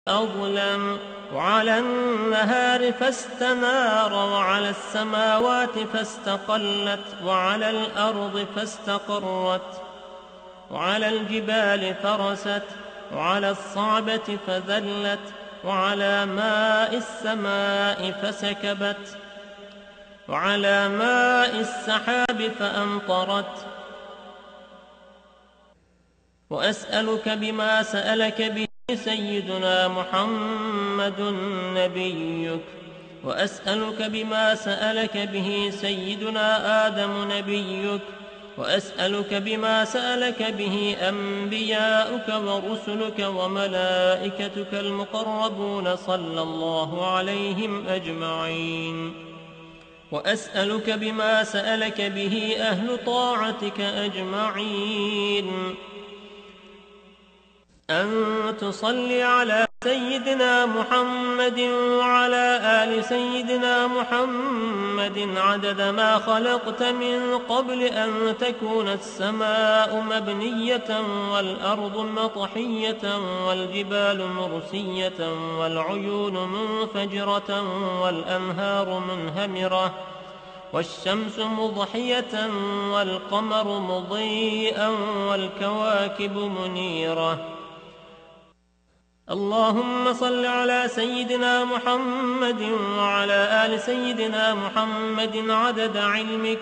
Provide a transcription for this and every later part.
أظلم، وعلى النهار فاستنار، وعلى السماوات فاستقلت، وعلى الأرض فاستقرت، وعلى الجبال فرست، وعلى الصعبة فذلت، وعلى ماء السماء فسكبت، وعلى ماء السحاب فأمطرت. وأسألك بما سألك به سيدنا محمد نبيك، وأسألك بما سألك به سيدنا آدم نبيك، وأسألك بما سألك به أنبياؤك ورسلك وملائكتك المقربون صلى الله عليهم أجمعين، وأسألك بما سألك به أهل طاعتك أجمعين أن تصلي على سيدنا محمد وعلى آل سيدنا محمد عدد ما خلقت من قبل أن تكون السماء مبنية والأرض مطحية والجبال مرسية والعيون منفجرة والأنهار منهمرة والشمس مضحية والقمر مضيئا والكواكب منيرة. اللهم صل على سيدنا محمد وعلى آل سيدنا محمد عدد علمك،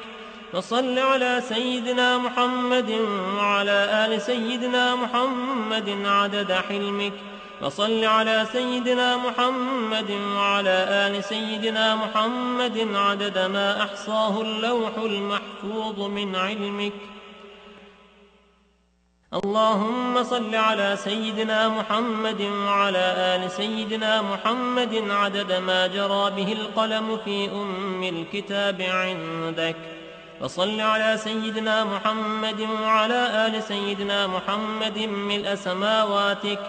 وصل على سيدنا محمد وعلى آل سيدنا محمد عدد حلمك، وصل على سيدنا محمد وعلى آل سيدنا محمد عدد ما أحصاه اللوح المحفوظ من علمك. اللهم صل على سيدنا محمد وعلى آل سيدنا محمد عدد ما جرى به القلم في أم الكتاب عندك، وصل على سيدنا محمد وعلى آل سيدنا محمد ملء سماواتك،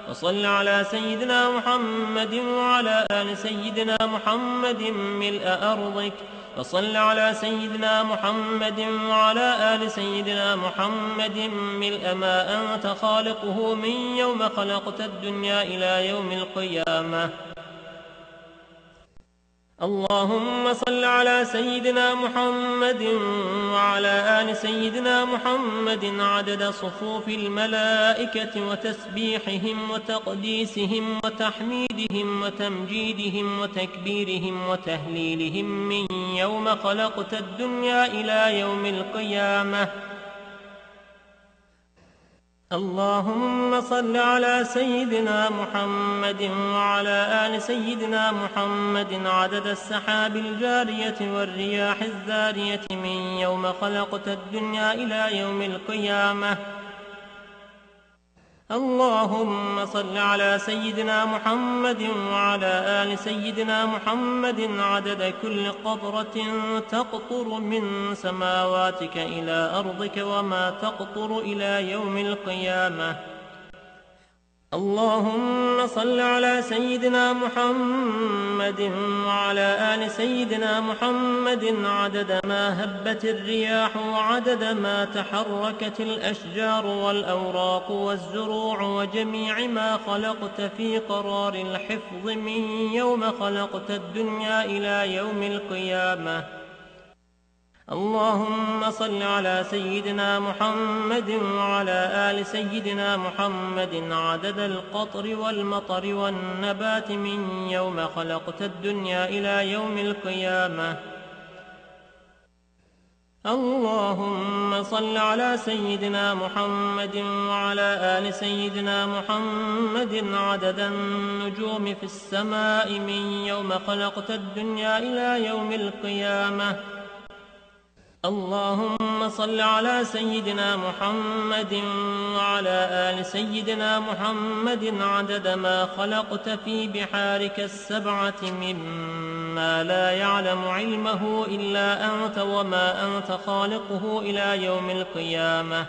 وصل على سيدنا محمد وعلى آل سيدنا محمد ملء أرضك، وصل على سيدنا محمد وعلى آل سيدنا محمد ملء ما أنت خالقه من يوم خلقت الدنيا إلى يوم القيامة. اللهم صل على سيدنا محمد وعلى آل سيدنا محمد عدد صفوف الملائكة وتسبيحهم وتقديسهم وتحميدهم وتمجيدهم وتكبيرهم وتهليلهم من يوم خلقت الدنيا إلى يوم القيامة. اللهم صل على سيدنا محمد وعلى آل سيدنا محمد عدد السحاب الجارية والرياح الزارية من يوم خلقت الدنيا إلى يوم القيامة. اللهم صل على سيدنا محمد وعلى آل سيدنا محمد عدد كل قطرة تقطر من سماواتك إلى أرضك وما تقطر إلى يوم القيامة. اللهم صل على سيدنا محمد وعلى آل سيدنا محمد عدد ما هبت الرياح وعدد ما تحركت الأشجار والأوراق والزروع وجميع ما خلقت في قرار الحفظ من يوم خلقت الدنيا إلى يوم القيامة. اللهم صل على سيدنا محمد وعلى آل سيدنا محمد عدد القطر والمطر والنبات من يوم خلقت الدنيا إلى يوم القيامة. اللهم صل على سيدنا محمد وعلى آل سيدنا محمد عدد النجوم في السماء من يوم خلقت الدنيا إلى يوم القيامة. اللهم صل على سيدنا محمد وعلى آل سيدنا محمد عدد ما خلقت في بحارك السبعة مما لا يعلم علمه إلا أنت وما أنت خالقه إلى يوم القيامة.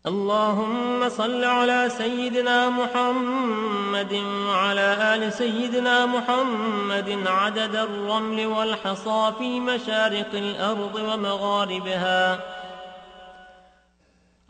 اللهم صل على سيدنا محمد وعلى آل سيدنا محمد عدد الرمل والحصى في مشارق الأرض ومغاربها.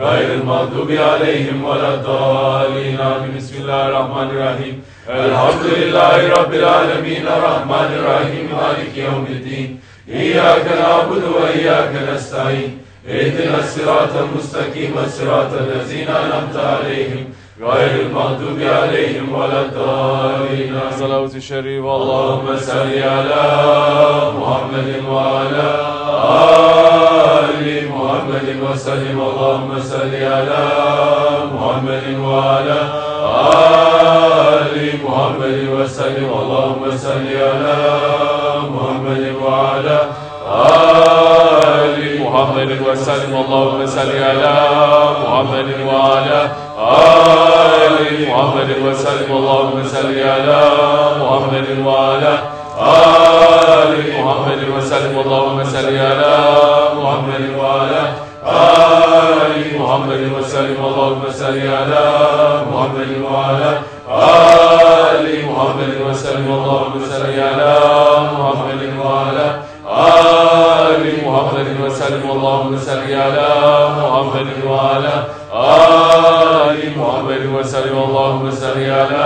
غير المغضوب عليهم ولا الضالين آمين. بسم الله الرحمن الرحيم. الحمد لله رب العالمين الرحمن الرحيم مالك يوم الدين إياك نعبد وإياك نستعين اهدنا الصراط المستقيم صراط الذين أنعمت عليهم غير المغضوب عليهم ولا الضالين. صلوات الشريف. اللهم صل على محمد وعلى آل محمد وسلم. اللهم صل على محمد وعلى آل محمد وسلم. اللهم صل على محمد وعلى آل محمد وسلم. اللهم صل على محمد وعلى آل محمد وسلم. اللهم صل على محمد وعلى آل محمد وسلم. اللهم صل على محمد وعلى آل محمد وسلم. اللهم صل على محمد وعلى آل محمد وسلم. اللهم صل على محمد وعلى آل محمد وسلم. اللهم صل على محمد وعلى آل محمد وسلم. اللهم صل على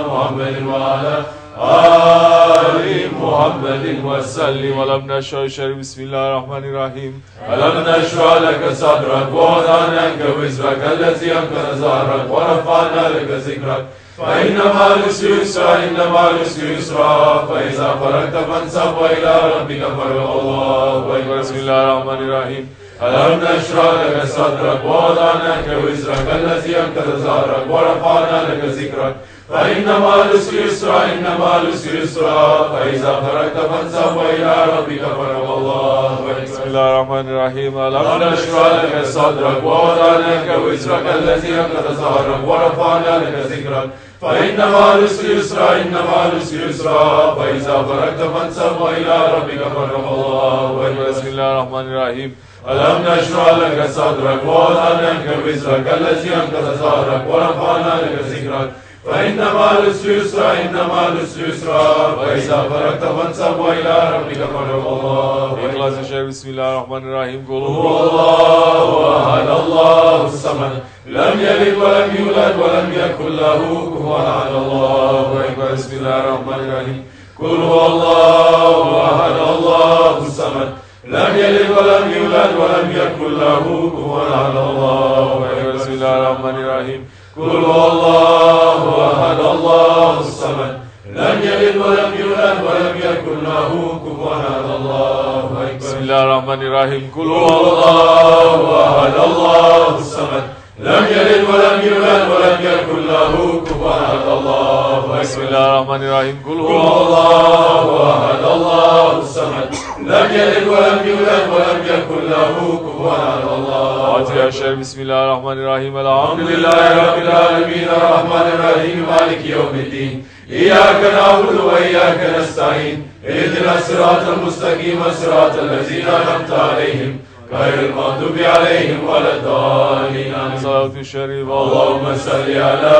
محمد وعلى آل محمد وسلم. ولم نشرح الشريف. بسم الله الرحمن الرحيم. ألم نشرح لك صدرك ووضعنا عنك وزرك الذي أنقض ظهرك ورفعنا لك ذكرك فإن مع العسر يسرا إن مع العسر يسرا فإذا فرغت فانصب وإلى ربك فارغب. الله أكبر. بسم الله الرحمن الرحيم. ألم نشرح لك صدرك ووضعنا عنك وزرك الذي أنقض ظهرك ورفعنا لك ذكرك فإن مع العسر يسرا إن مع العسر يسرا فإذا فرغت فانصب وإلى ربك فارغب. الله أكبر. بسم الله الرحمن الرحيم. ألم نشرح لك صدرك ووضعنا عنك وزرك الذي أنقض ظهرك ورفعنا لك ذكرك فإن مع العسر يسرا إن مع العسر يسرا فإذا فرغت فانصب وإلى ربك فارغب. الله أكبر. بسم الله الرحمن الرحيم. ألم نشرح لك صدرك ووضعنا عنك وزرك الذي أنقض ظهرك ورفعنا لك ذكرك فإن مع العسر يسرا إن مع العسر يسرا فإذا فرغت فانصب وإلى ربك فارغب. الله إخلاص الشريف. بسم الله الرحمن الرحيم. قل هو الله أحد الله الصمد لم يلد ولم يولد ولم يكن له كفوا أحد. الله أكبر. بسم الله الرحمن الرحيم. قل هو الله أحد الله الصمد لم يلد ولم يولد ولم يكن له كفوا أحد. الله أكبر. بسم الله الرحمن الرحيم. قل هو الله أحد الله الصمد لم يلد ولم يولد ولم يكن له كفوا أحد. الله أكبر. بسم الله الرحمن الرحيم. قل قل هو هو الله أحد الله الصمد لم يلد ولم يولد ولم يكن له كفوا أحد. الله أكبر. بسم الله الرحمن الرحيم. قل قل هو هو الله أحد الله الصمد لم يلد ولم يولد ولم يكن له كفوا أحد. الله فاتحة الشريف. بسم الله الرحمن الرحيم. الحمد لله رب العالمين الرحمن الرحيم مالك يوم الدين إياك نعبد وإياك نستعين اهدنا الصراط المستقيم صراط الذين أنعمت عليهم غير المغضوب عليهم ولا الضالين. صلوات الشريف. اللهم صل على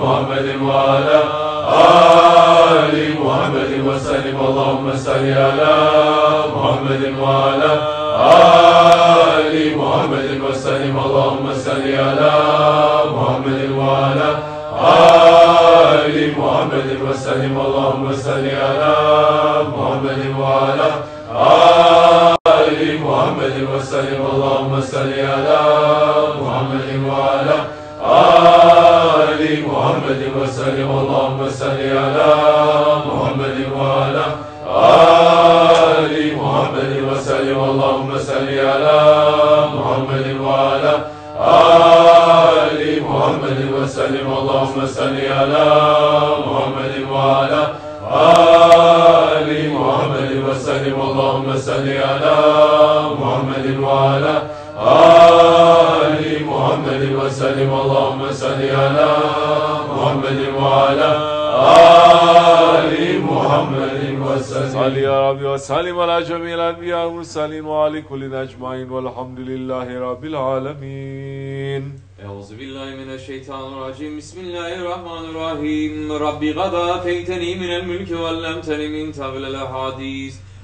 محمد وعلى آل محمد وسلم. اللهم صل على محمد وعلى آل محمد وسلم. اللهم صل على محمد وعلى آل محمد وسلم. اللهم صل على محمد وعلى آل محمد وسلم. اللهم صل على محمد وعلى آل محمد وسلم. اللهم صل على محمد وعلى آل محمد وسلم. اللهم صل على محمد وعلى آل محمد وسلم. اللهم صل على محمد وعلى آل محمد وسلم. اللهم صل على محمد وعلى آل محمد وسلم. اللهم صل على محمد وعلى آل محمد وسلم. صل يا ربي وسلم على جميع الأنبياء والمرسلين وعلى كل أجمعين والحمد لله رب العالمين. أعوذ بالله من الشيطان الرجيم. بسم الله الرحمن الرحيم. ربي قد آتيتني من الملك وعلمتني من تأويل الأحاديث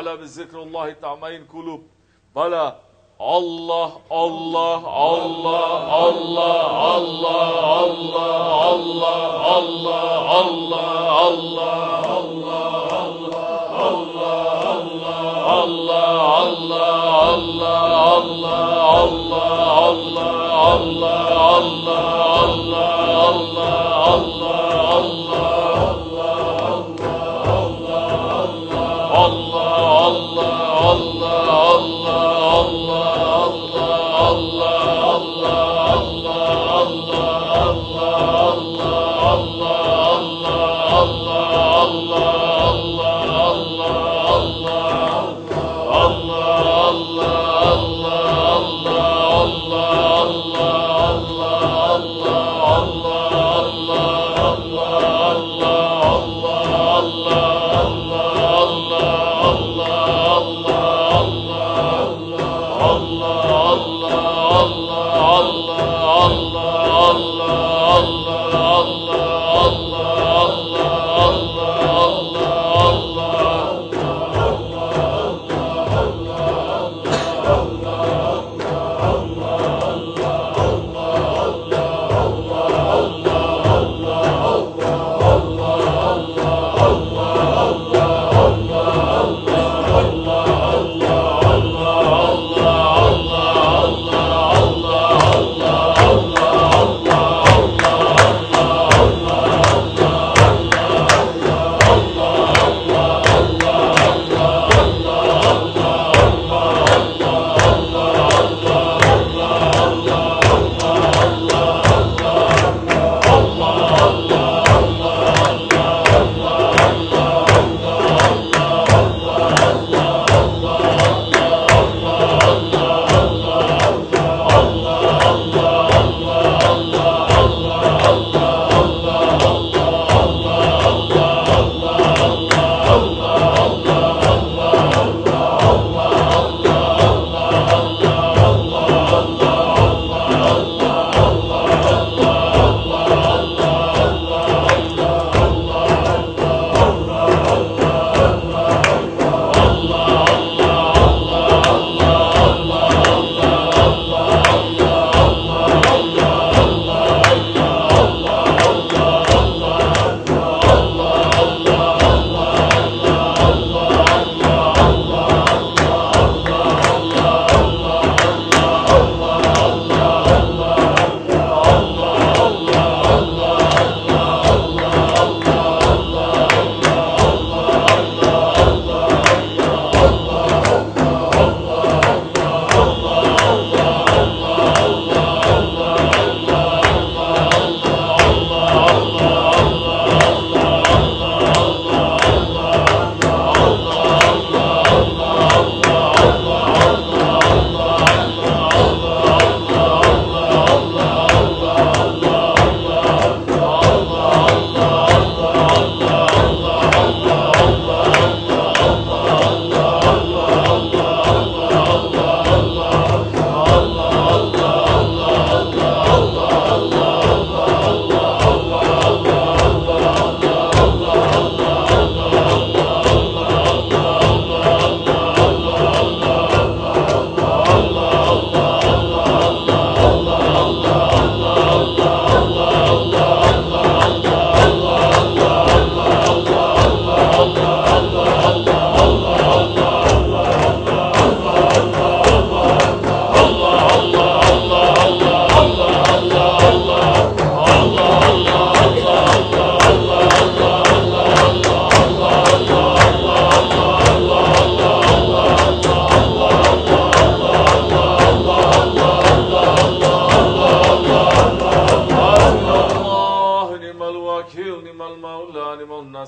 Hala bi zikrullahi ta'main kulub. Bala Allah, Allah, Allah, Allah, Allah, Allah, Allah, Allah, Allah, Allah, Allah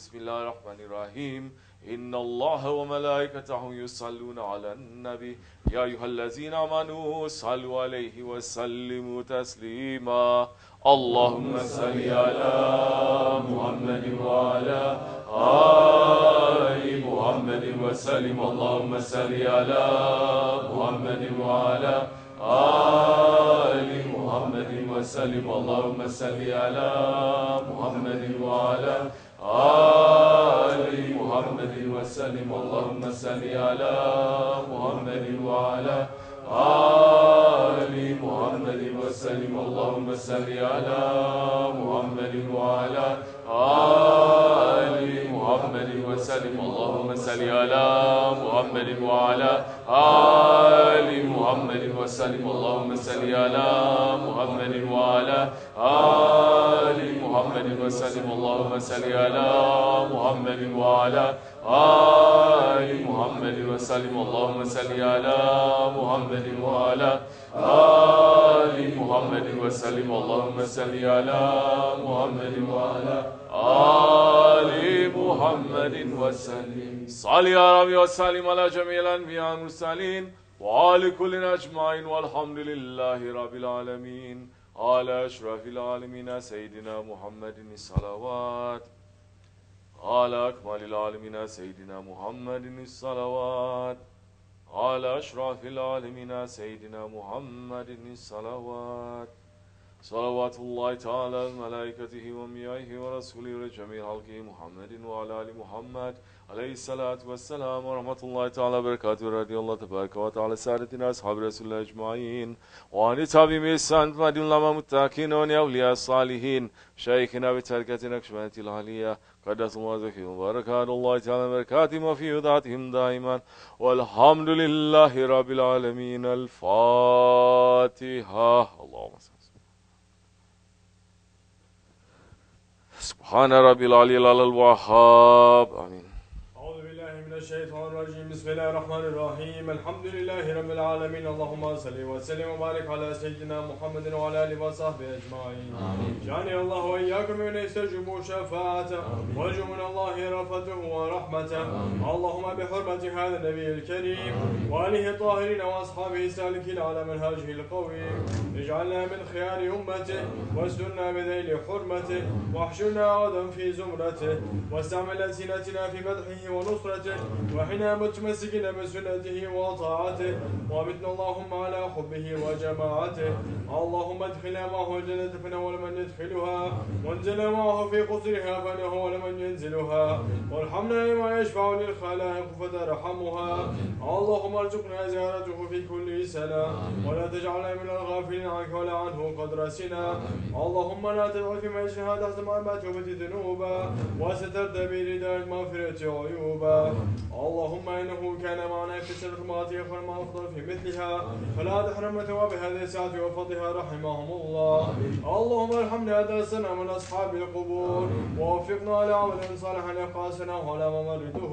بسم الله الرحمن الرحيم إن الله وملائكته يصلون على النبي يا أيها الذين آمنوا صلوا عليه وسلموا تسليما اللهم صل على محمد وعلى آل محمد وسلم اللهم صل على محمد وعلى آل محمد وسلم اللهم صل على محمد وعلى آل محمد وسلم اللهم صل على محمد وعلى آل محمد وسلم اللهم صل على محمد وعلى آل محمد وسلم اللهم صل على محمد وعلى آل محمد وسلم اللهم صل على محمد وعلى آل محمد وسلم اللهم صل على محمد وعلى آل محمد وسلم اللهم صل على محمد وعلى آل محمد وسلم اللهم صل على محمد وعلى آل محمد وسلم. صل يا ربي وسلم على جميع الأنبياء والمرسلين وعلى كل أجمعين والحمد لله رب العالمين. على أشرف العالمين سيدنا محمد الصلوات. على أكمل العالمين سيدنا محمد الصلوات. على أشرف العالمين سيدنا محمد الصلوات. صلوات الله تعالى ملائكته وأنبيائه ورسوله وجميع خلقه محمد وعلى آل محمد عليه الصلاة والسلام ورحمة الله تعالى وبركاته. رضي الله تبارك وتعالى سادتنا أصحاب رسول الله أجمعين وعن تابعين بإحسان مدين لما متقين وأولياء الصالحين شيخنا بتركة نقشبند العالية قدس الله ذكرهم وبركات الله تعالى بركاتهم وفي ذاتهم دائما والحمد لله رب العالمين. الفاتحة. اللهم صل. سبحان ربي العلي العلى الوهاب. آمين. أعوذ بالله من الشيطان الرجيم. بسم الله الرحمن الرحيم. الحمد لله رب العالمين. اللهم صل وسلم وبارك على سيدنا محمد وعلى آله وصحبه أجمعين. آمين. جعلني الله وإياكم من يستجيبوا شفاعته وارجو من الله رفته ورحمته. اللهم بحرمة هذا النبي الكريم وآله الطاهرين وأصحابه السالكين على منهاجه القويم اجعلنا من خيار أمته واسترنا بذيل حرمته واحشرنا غدا في زمرته واستعمل ألسنتنا في مدحه ونصرته وحنا متمسكين بسنته وطاعته وامتنا اللهم على حبه وجماعته. اللهم ادخلنا معه الجنة فنول من يدخلها وانزلنا معه في قصرها فنول من ينزلها وارحمنا لما يشفع للخلائق فترحمها. اللهم ارزقنا زيارته في كل سنة ولا تجعلنا من الغافلين عنك ولا عنه قد رسنا. اللهم لا تدع في مجلسنا تحت معمته ذنوبا وسترت برداء المغفرة عيوبا. اللهم إنه كان معنا في سنة الماضية فلما أفضل في مثلها فلا تحرم ثواب هذه الساعة وفضلها رحمهم الله. اللهم ارحمنا درسنا من أصحاب القبور ووفقنا لعمل صالحا يقاسنا على ممرده.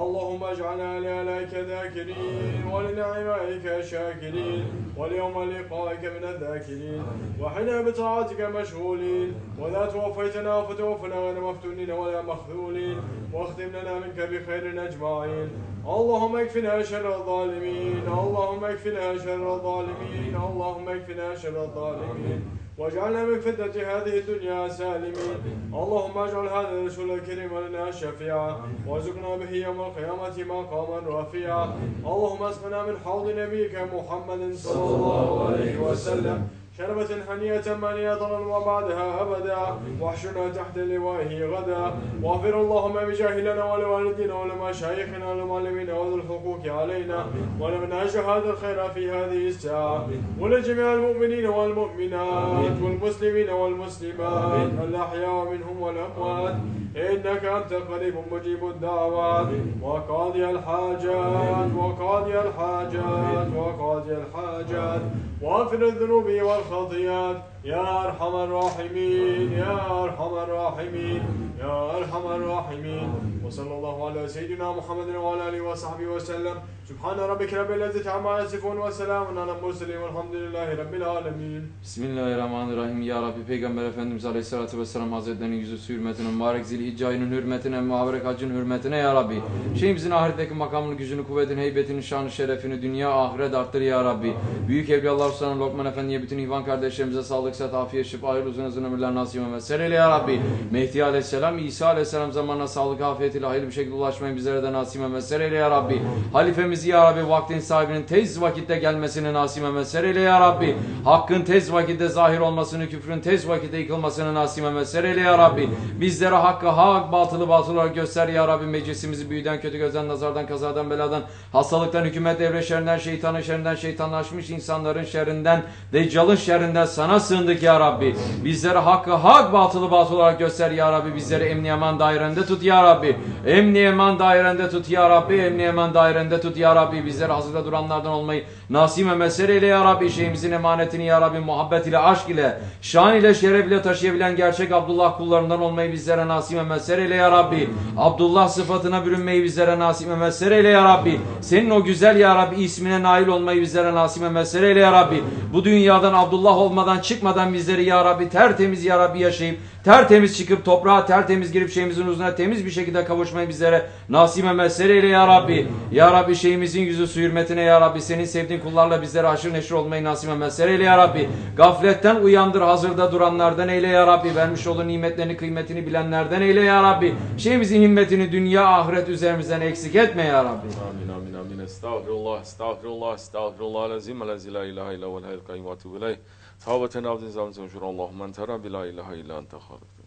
اللهم اجعلنا لآلائك ذاكرين ولنعمائك شاكرين وليوم لقائك من الذاكرين وحنا بطاعتك مشغولين ولا توفيتنا فتوفنا غير مفتونين ولا مخذولين واختم لنا منك بخير أجمعين. اللهم اكفنا شر الظالمين. اللهم اكفنا شر الظالمين. اللهم اكفنا شر الظالمين واجعلنا من فتنة هذه الدنيا سالمين. اللهم اجعل هذا الرسول الكريم لنا شفيعا وارزقنا به يوم القيامة مقاما رفيعا. اللهم اسقنا من حوض نبيك محمد صلى الله عليه وسلم شربة هنيئة مانية وبعدها أبدا واحشرنا تحت لوائه غدا واغفر اللهم بجاه لنا ولوالدينا ولمشايخنا والمعلمين وذو الحقوق علينا ولمن أجهد الخير في هذه الساعة ولجميع المؤمنين والمؤمنات والمسلمين والمسلمات الأحياء منهم والأموات إنك أنت قريب مجيب الدعوات وقاضي الحاجات وقاضي الحاجات وقاضي الحاجات واغفر الذنوب والخطيئات يا أرحم الراحمين يا أرحم الراحمين يا أرحم الراحمين. وصلى الله على سيدنا محمد وعلى آله وصحبه وسلم. سبحان ربك رب العزة عما يصفون وسلام على المرسلين والحمد لله رب العالمين. Bismillahirrahmanirrahim. Ya Rabbi Peygamber Efendimiz Aleyhisselatü Vesselam Hazretleri'nin yüzü hürmetine, mübarek Zilhicce ayının hürmetine, mübarek hacın hürmetine ya Rabbi. Şeyhimizin ahiretteki makamını, gücünü, kuvvetini, heybetini, şanı, şerefini, dünya, ahiret arttır ya Rabbi. Büyük Evliyaullah Lokman Efendi'ye bütün ihvan yapan kardeşlerimize sağlık, sıhhat, afiyet, şifa, hayırlı uzun ömürler nasip ve mesel eyle ya Rabbi. Mehdi Aleyhisselam, İsa Aleyhisselam zamanına sağlık, afiyet ile hayırlı bir şekilde ulaşmayı bizlere de nasip ve mesel eyle ya Rabbi. Halifemizi ya Rabbi vaktin sahibinin tez vakitte gelmesini nasip ve mesel eyle ya Rabbi. Hakkın tez vakitte zahir olmasını, küfrün tez vakitte yıkılmasını nasip ve mesel eyle ya Rabbi. Bizlere hakkı hak, batılı batıl olarak göster ya Rabbi. Meclisimizi büyüden, kötü gözden, nazardan, kazadan, beladan, hastalıktan, hükümet devre şerrinden, şeytanın şerrinden, şeytanlaşmış insanların şerrinden, Deccal'ın şerrinden sana sığındık ya Rabbi. Bizlere hakkı hak, batılı batıl olarak göster ya Rabbi. Bizleri emni eman dairende tut ya Rabbi. Emni eman dairende tut ya Rabbi. Emni eman dairende tut ya Rabbi. Bizleri hazırda duranlardan olmayı nasip ve meseleyle ya Rabbi. Şeyimizin emanetini ya Rabbi muhabbet ile, aşk ile, şan ile, şeref ile taşıyabilen gerçek Abdullah kullarından olmayı bizlere nasip ve meseleyle ya Rabbi. Abdullah sıfatına bürünmeyi bizlere nasip ve meseleyle ya Rabbi. Senin o güzel ya Rabbi ismine nail olmayı bizlere nasip ve meseleyle ya Rabbi. Bu dünyadan Abdullah olmadan, çıkmadan bizleri ya Rabbi tertemiz ya Rabbi yaşayıp, tertemiz çıkıp toprağa tertemiz girip şeyimizin huzuruna temiz bir şekilde kavuşmayı bizlere nasip ve meseleyle ya Rabbi. Ya Rabbi şeyimizin yüzü su hürmetine ya Rabbi. Senin sevdiğin kullarla bizlere haşır neşir olmayı nasip ve meseleyle ya Rabbi. Gafletten uyandır, hazırda duranlardan eyle ya Rabbi. Vermiş olduğun nimetlerini, kıymetini bilenlerden eyle ya Rabbi. Şeyimizin himmetini dünya ahiret üzerimizden eksik etme ya Rabbi. Amin amin amin. Estağfirullah, estağfirullah, estağfirullah. Lazim, lezi la ilahe illa vel hayyul kayyum ve etûbü ileyh. Tavbeten abdin zavzen şura Allahümme entera bi la ilahe illa ente halıktın.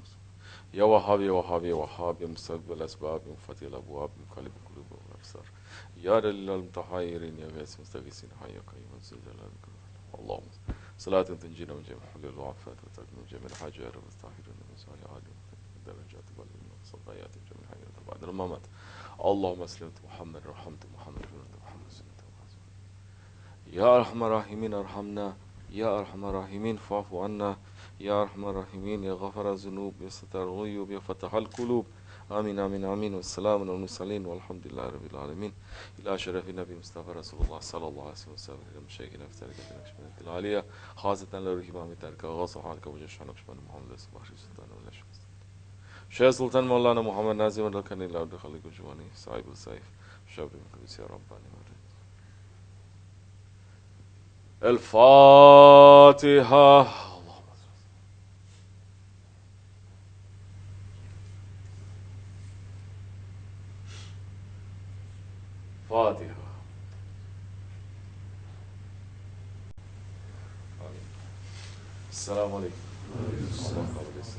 Ya Vahhabi, ya Vahhabi, ya Vahhabi, ya Musabbel esbabi, Mufatihel abuabi, Mukalib kulubu ve absar. Ya Delilal mutahayyirin, ya Gâs mustagisin, hayya kayyum ve zilcelal Allahümme salatin tencina min cemil hulil ve afat ve takmin cemil hacer ve tahirin ve misali alim ve derecati ve ilmi ve saddayatin cemil hayyat ve ba'dil mamat. Allahümme eslemtu Muhammed, rahmtu Muhammed, ve Muhammed sünnete ve azim. Ya Erhamer Rahimin, erhamna. Ya Erhamer Rahimin, fa'fu anna. Ya Erhamer Rahimin, ya Gafara zunub, ya Satar guyub, ya Fatahal kulub. Amin, amin, amin. Ve selamun al musalin. Velhamdülillahi Rabbil alemin. İlâ şerefi Nebi Mustafa Resulullah sallallahu aleyhi ve sellem. Şeyhine fiterke denekşmenetil aliyya. Hazreten lörü himami terka. Gasa halka ve ceşşan akşmeni Muhammed Esbahri Sultanı ve leşmesi. Şeyh Sultan Mevlana Muhammed Nazim ve Lakani Lavdi Halikul Cuvani. Sahib-ı Sayf. Şabri Mekudisi ya Rabbani. El Fatiha. Fatiha. Amin. Esselamu Aleyküm. Allah kabul etsin.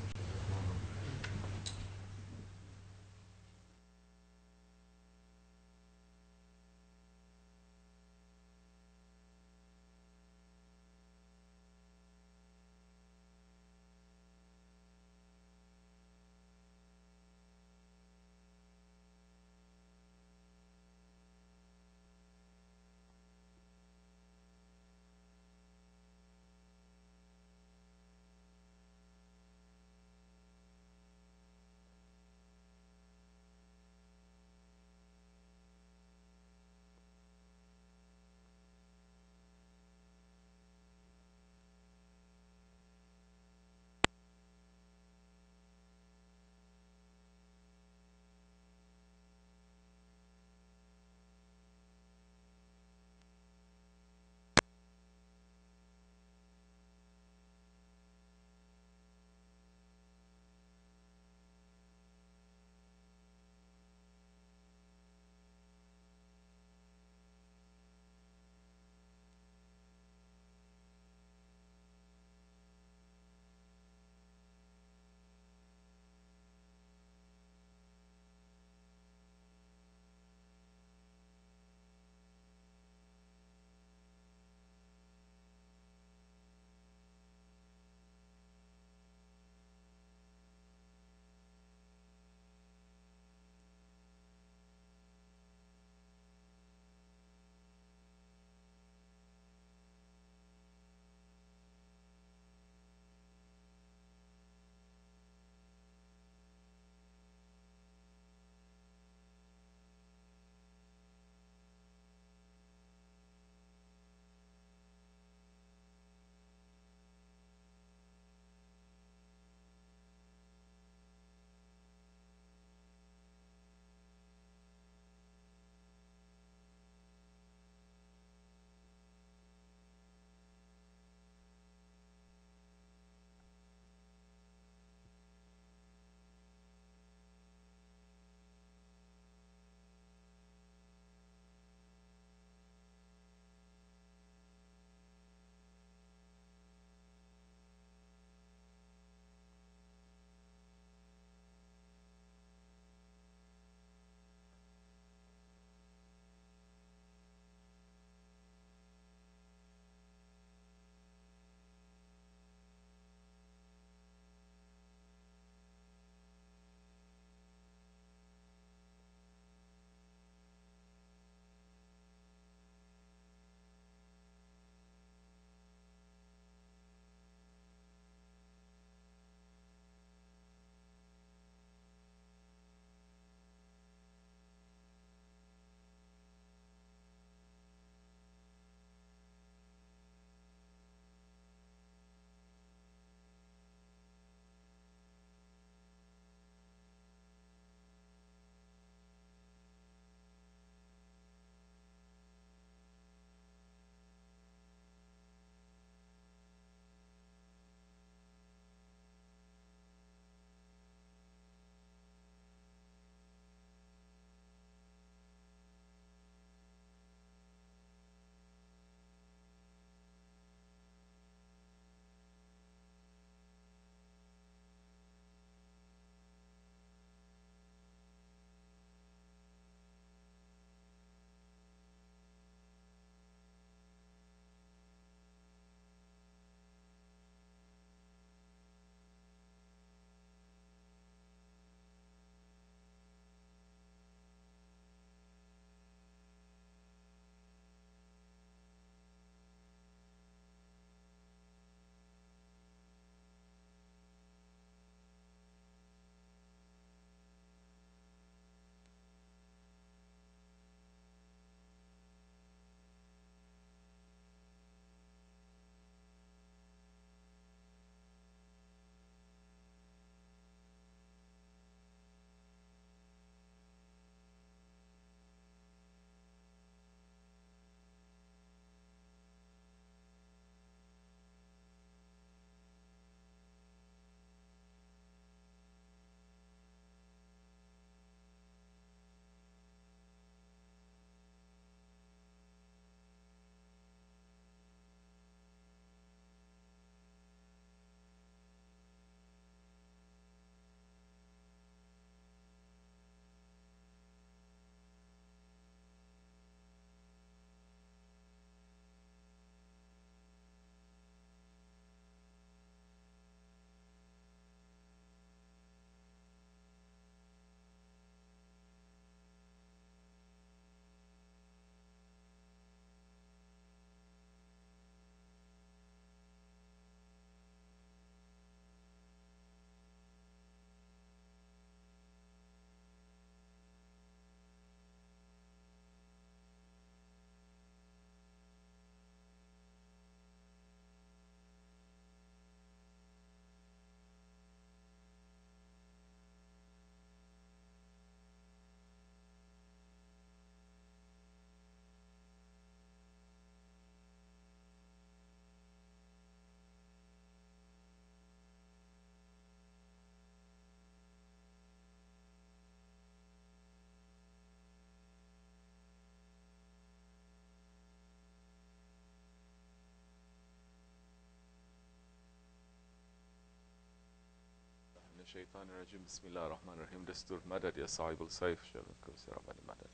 الشيطان الرجيم بسم الله الرحمن الرحيم دستور مدد يا صاحب السيف شغلكم سرابة مدد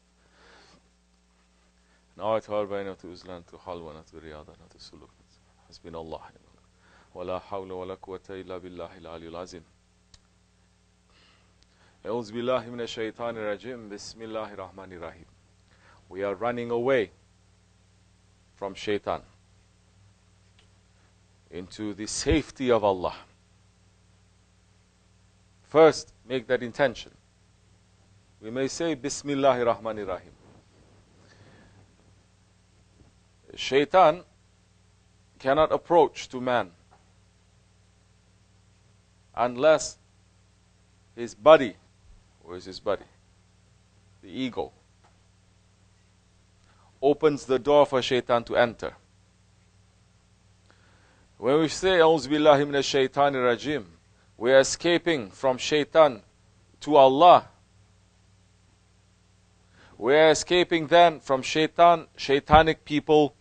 نعيت هاربين تؤزلان تحلونا رياضنا تسلوك حسبنا الله ولا حول ولا قوة إلا بالله العلي العظيم أعوذ بالله من الشيطان الرجيم بسم الله الرحمن الرحيم. We are running away from shaitan into the safety of Allah. First, make that intention. We may say Bismillahir Rahmanir Rahim. Shaitan cannot approach to man unless his body, where is his body? The ego, opens the door for shaitan to enter. When we say A'udhu Billahi Minash Shaitanir Rajim, we are escaping from shaitan to Allah. We are escaping then from shaitan, shaitanic people,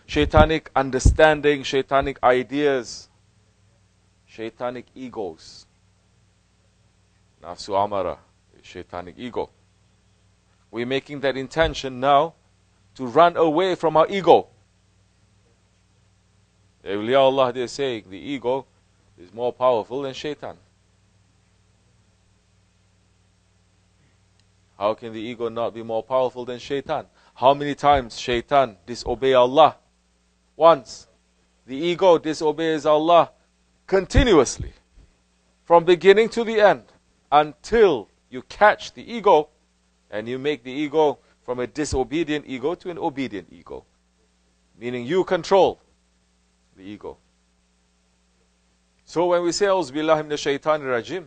shaitanic understanding, shaitanic ideas, shaitanic egos. Nafsu Amara, shaitanic ego. We're making that intention now to run away from our ego. Awliya Allah, they're saying the ego is more powerful than shaitan. How can the ego not be more powerful than shaitan? How many times shaitan disobey Allah? Once. The ego disobeys Allah continuously, from beginning to the end, until you catch the ego and you make the ego from a disobedient ego to an obedient ego. Meaning you control the ego. So when we say A'udhu Billahi Minash Shaitanir Rajim,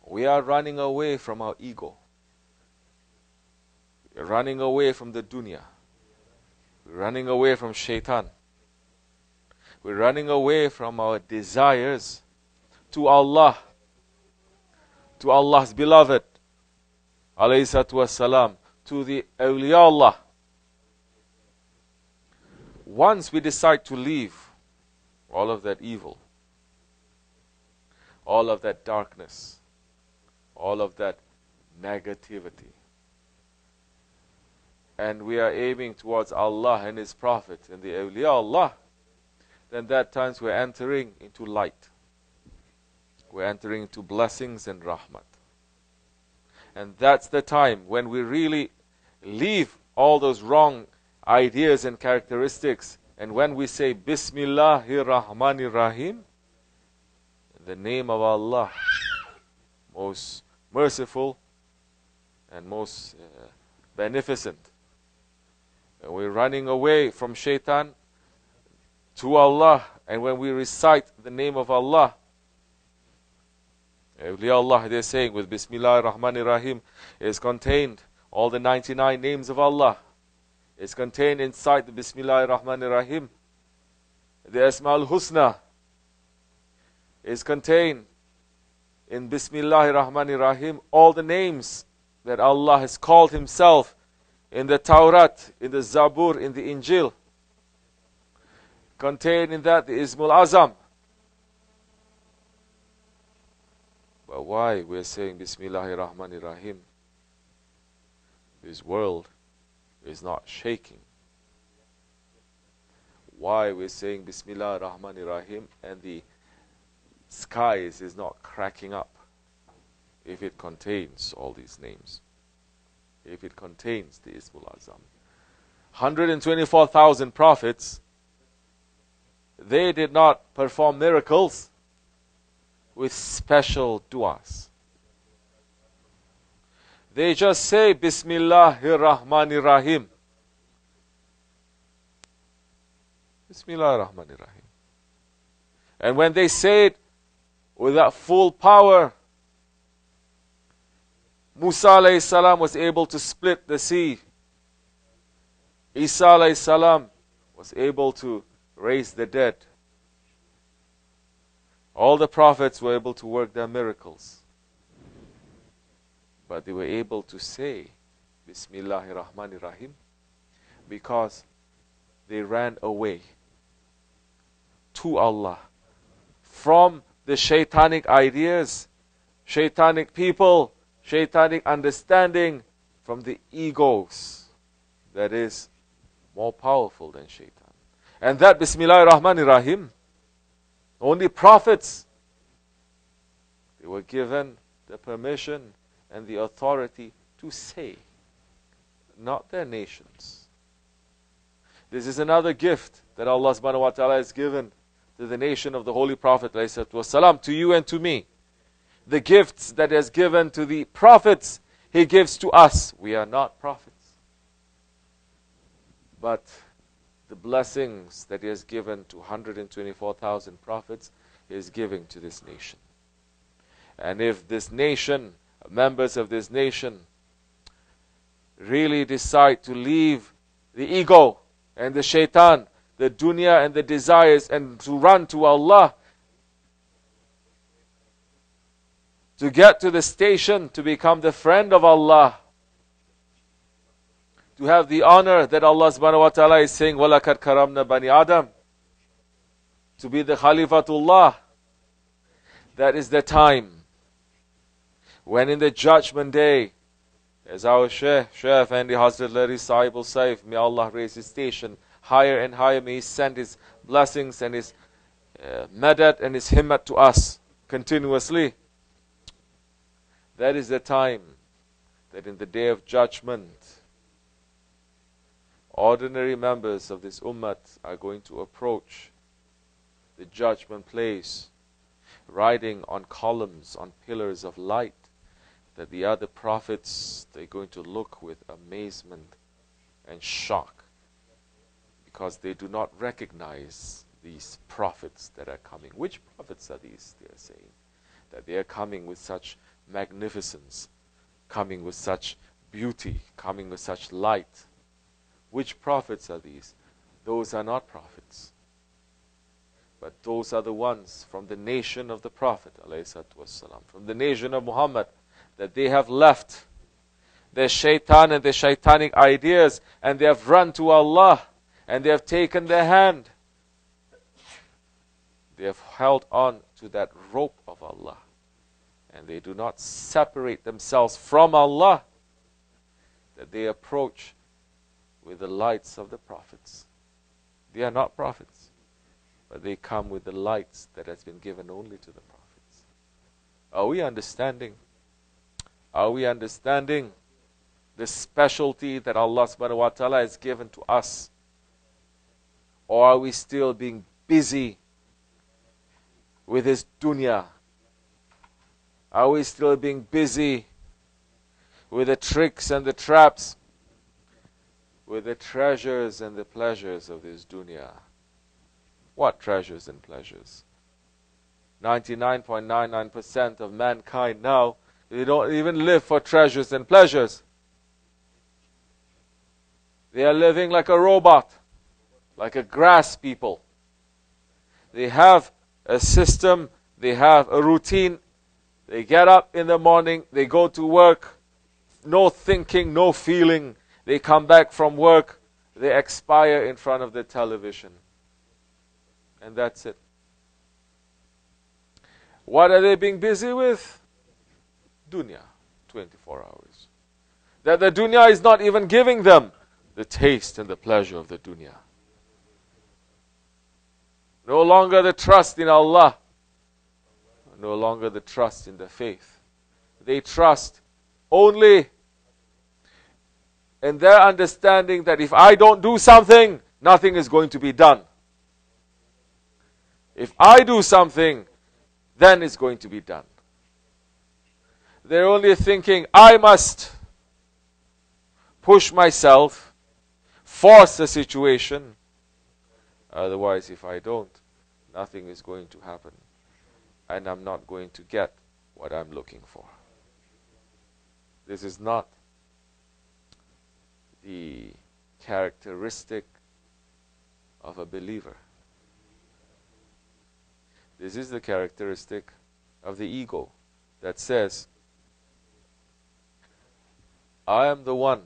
we are running away from our ego. We are running away from the dunya. We're running away from shaitan. We're running away from our desires to Allah, to Allah's beloved, alayhi salatu wassalam, to the awliya Allah. Once we decide to leave all of that evil, all of that darkness, all of that negativity, and we are aiming towards Allah and His Prophet and the awliya Allah, then that times we're entering into light. We're entering into blessings and rahmat. And that's the time when we really leave all those wrong ideas and characteristics. And when we say Bismillahir Rahmanir Rahim, in the name of Allah, most merciful and most beneficent. And we're running away from shaitan to Allah. And when we recite the name of Allah, Awliya Allah, they're saying with Bismillah ar-Rahman ar-Rahim is contained all the 99 names of Allah. It's contained inside the Bismillah ar-Rahman ar-Rahim. The Asma'ul Husna is contained in Bismillah ar-Rahman ar-Rahim. All the names that Allah has called Himself in the Tawrat, in the Zabur, in the Injil. Contained in that the Ismul Azam. But why we're saying Bismillahir Rahmanir Rahim? This world is not shaking. Why we're saying Bismillahir Rahmanir Rahim and the skies is not cracking up? If it contains all these names. If it contains the Ismul Azam. 124,000 prophets, they did not perform miracles with special du'as. They just say Bismillahir Rahmanir Rahim. Bismillahir Rahmanir Rahim. And when they say it with that full power, Musa alayhi salam was able to split the sea. Isa alayhi salam was able to raise the dead. All the prophets were able to work their miracles. But they were able to say Bismillahir Rahmanir Rahim because they ran away to Allah from the shaitanic ideas shaitanic people, shaitanic understanding from the egos that is more powerful than shaitan. And that, Bismillahir Rahmanir Rahim, only prophets, they were given the permission and the authority to say, not their nations. This is another gift that Allah subhanahu wa ta'ala has given to the nation of the Holy Prophet ﷺ, to you and to me. The gifts that He has given to the prophets, He gives to us. We are not prophets. But the blessings that He has given to 124,000 prophets, He is giving to this nation. And if this nation, members of this nation, really decide to leave the ego and the shaitan, the dunya and the desires, and to run to Allah, to get to the station, to become the friend of Allah, to have the honor that Allah subhanahu wa ta'ala is saying, وَلَكَدْ كَرَمْنَا بَنِي Adam, to be the Khalifatullah. That is the time when in the judgment day, as our Shaykh Effendi Hazrat Lari Sahib Saif, may Allah raise his station higher and higher, may He send His blessings and His madad and His himmat to us continuously. That is the time that in the day of judgment, ordinary members of this ummah are going to approach the judgment place, riding on columns, on pillars of light, that the other prophets, they're going to look with amazement and shock, because they do not recognize these prophets that are coming. Which prophets are these? They are saying that they are coming with such magnificence, coming with such beauty, coming with such light. Which prophets are these? Those are not prophets, but those are the ones from the nation of the Prophet ﷺ, from the nation of Muhammad, that they have left their shaitan and their shaitanic ideas, and they have run to Allah, and they have taken their hand. They have held on to that rope of Allah, and they do not separate themselves from Allah, that they approach with the lights of the prophets. They are not prophets, but they come with the lights that has been given only to the prophets. Are we understanding? Are we understanding the specialty that Allah subhanahu wa ta'ala has given to us? Or are we still being busy with His dunya? Are we still being busy with the tricks and the traps, with the treasures and the pleasures of this dunya? What treasures and pleasures? 99.99% of mankind now, they don't even live for treasures and pleasures. They are living like a robot, like a grass people. They have a system, they have a routine. They get up in the morning, they go to work, no thinking, no feeling. They come back from work, they expire in front of the television. And that's it. What are they being busy with? Dunya, 24 hours. That the dunya is not even giving them the taste and the pleasure of the dunya. No longer the trust in Allah. No longer the trust in the faith. They trust only in their understanding that if I don't do something, nothing is going to be done. If I do something, then it's going to be done. They're only thinking, I must push myself, force the situation. Otherwise, if I don't, nothing is going to happen. And I'm not going to get what I'm looking for. This is not the characteristic of a believer. This is the characteristic of the ego that says, I am the one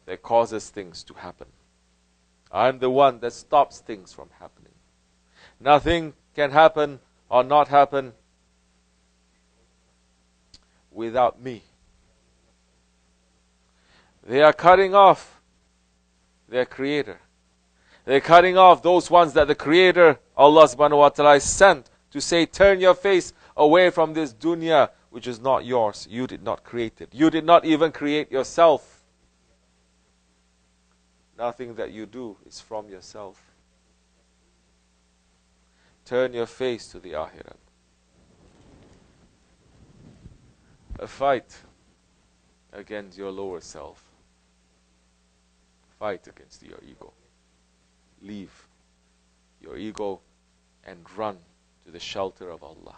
that causes things to happen. I am the one that stops things from happening. Nothing can happen or not happen without me. They are cutting off their Creator. They're cutting off those ones that the Creator, Allah subhanahu wa ta'ala, sent to say, turn your face away from this dunya, which is not yours. You did not create it. You did not even create yourself. Nothing that you do is from yourself. Turn your face to the Akhirat. A fight against your lower self. Fight against your ego. Leave your ego and run to the shelter of Allah.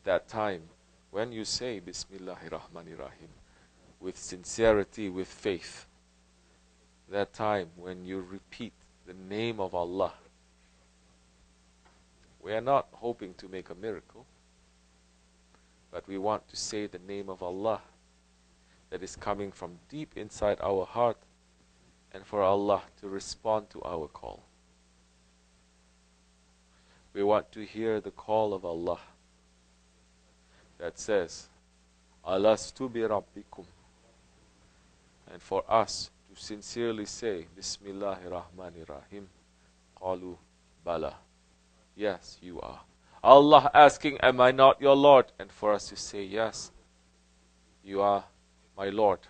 That time when you say Bismillahirrahmanirrahim with sincerity, with faith, that time when you repeat the name of Allah. We are not hoping to make a miracle, but we want to say the name of Allah that is coming from deep inside our heart, and for Allah to respond to our call. We want to hear the call of Allah that says, Alastu bi Rabbikum, and for us to sincerely say, Bismillahirrahmanirrahim, Qalu Bala. Yes, you are. Allah asking, am I not your Lord? And for us to say, yes, you are my Lord.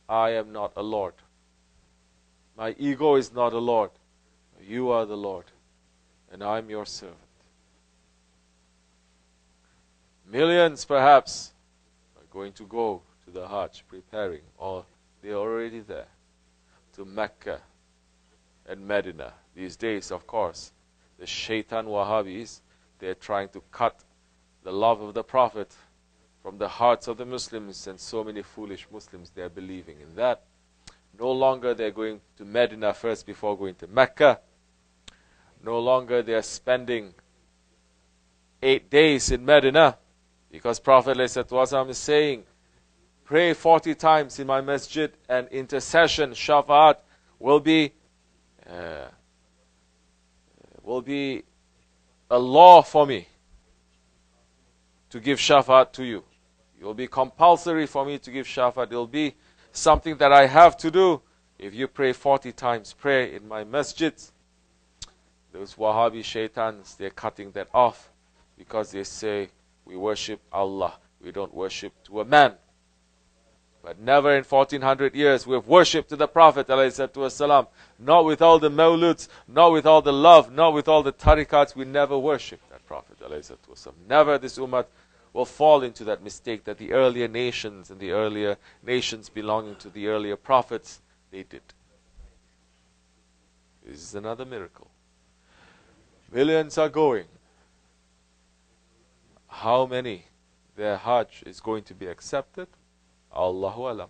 I am not a Lord. My ego is not a Lord. You are the Lord, and I am your servant. Millions perhaps are going to go to the Hajj, preparing, or they are already there, to Mecca and Medina. These days, of course, the Shaitan Wahhabis, they are trying to cut the love of the Prophet from the hearts of the Muslims, and so many foolish Muslims, they are believing in that. No longer they are going to Medina first before going to Mecca. No longer they are spending 8 days in Medina, because Prophet ﷺ is saying, pray 40 times in my masjid, and intercession, shafa'at, will be a law for me to give shafa'at to you. It will be compulsory for me to give shafa'at. It will be something that I have to do. If you pray 40 times, pray in my masjid. Those Wahhabi shaitans, they're cutting that off because they say, we worship Allah. We don't worship to a man. But never in 1400 years we have worshipped to the Prophet ﷺ. Not with all the mawluds, not with all the love, not with all the tariqats. We never worshipped that Prophet ﷺ. Never this ummah will fall into that mistake that the earlier nations and the earlier nations belonging to the earlier prophets, they did. This is another miracle. Millions are going. How many their Hajj is going to be accepted? Allahu Alam.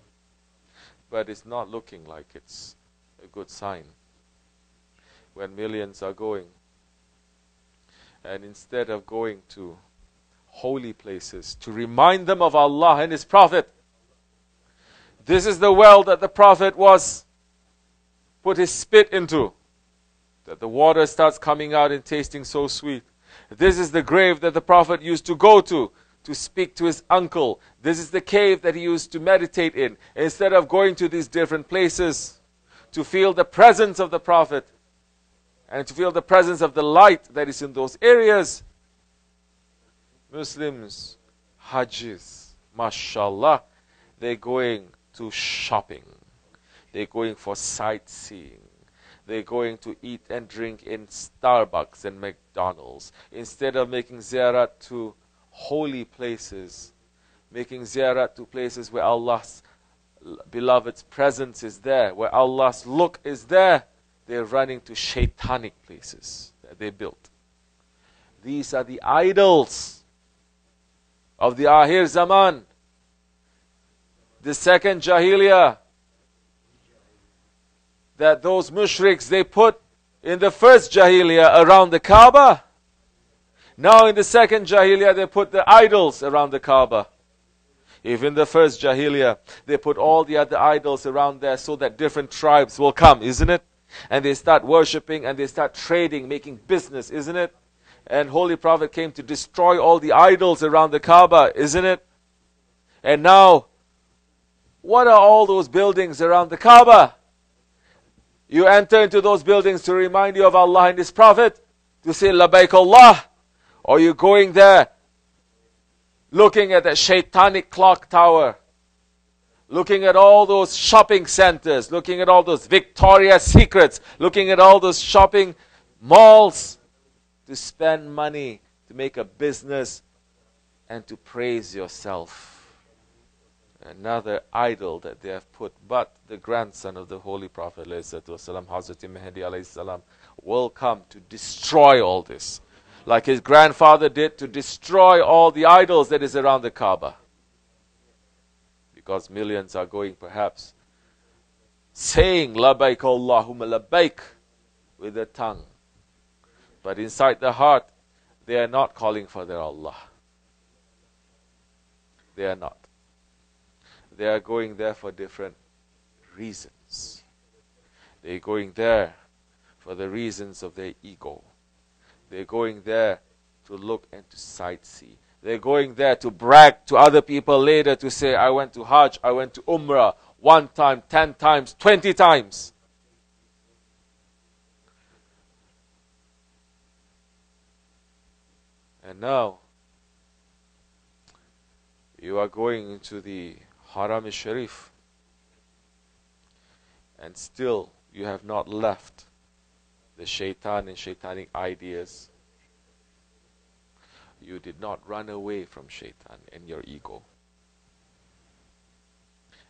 But it's not looking like it's a good sign. When millions are going, and instead of going to holy places to remind them of Allah and His Prophet, this is the well that the Prophet put his spit into, that the water starts coming out and tasting so sweet. This is the grave that the Prophet used to go to speak to his uncle. This is the cave that he used to meditate in. Instead of going to these different places to feel the presence of the Prophet and to feel the presence of the light that is in those areas, Muslims, Hajjis, mashallah, they're going to shopping. They're going for sightseeing. They're going to eat and drink in Starbucks and McDonald's. Instead of making ziyarat to holy places, making ziyarat to places where Allah's beloved's presence is there, where Allah's look is there, they're running to shaitanic places that they built. These are the idols of the Akhir Zaman, the second Jahiliyyah, that those mushriks, they put in the first Jahiliyyah around the Kaaba. Now in the second Jahiliyyah, they put the idols around the Kaaba. If in the first Jahiliyyah, they put all the other idols around there so that different tribes will come, isn't it? And they start worshipping and they start trading, making business, isn't it? And Holy Prophet came to destroy all the idols around the Kaaba, isn't it? And now, what are all those buildings around the Kaaba? You enter into those buildings to remind you of Allah and His Prophet, to say Labbaik Allah, or you're going there looking at the shaitanic clock tower, looking at all those shopping centers, looking at all those Victoria's Secrets, looking at all those shopping malls, to spend money, to make a business, and to praise yourself. Another idol that they have put, but the grandson of the Holy Prophet ﷺ, Hazrat Mahdi ﷺ, will come to destroy all this, like his grandfather did, to destroy all the idols that is around the Kaaba. Because millions are going perhaps saying Labbaik Allahumma Labbaik with the tongue, but inside the heart they are not calling for their Allah. They are not. They are going there for different reasons. They're going there for the reasons of their ego. They're going there to look and to sightsee. They're going there to brag to other people later, to say, I went to Hajj, I went to Umrah, 1 time, 10 times, 20 times. And now, you are going into the Haram Sharif, and still you have not left the shaitan and shaitanic ideas. You did not run away from shaitan and your ego.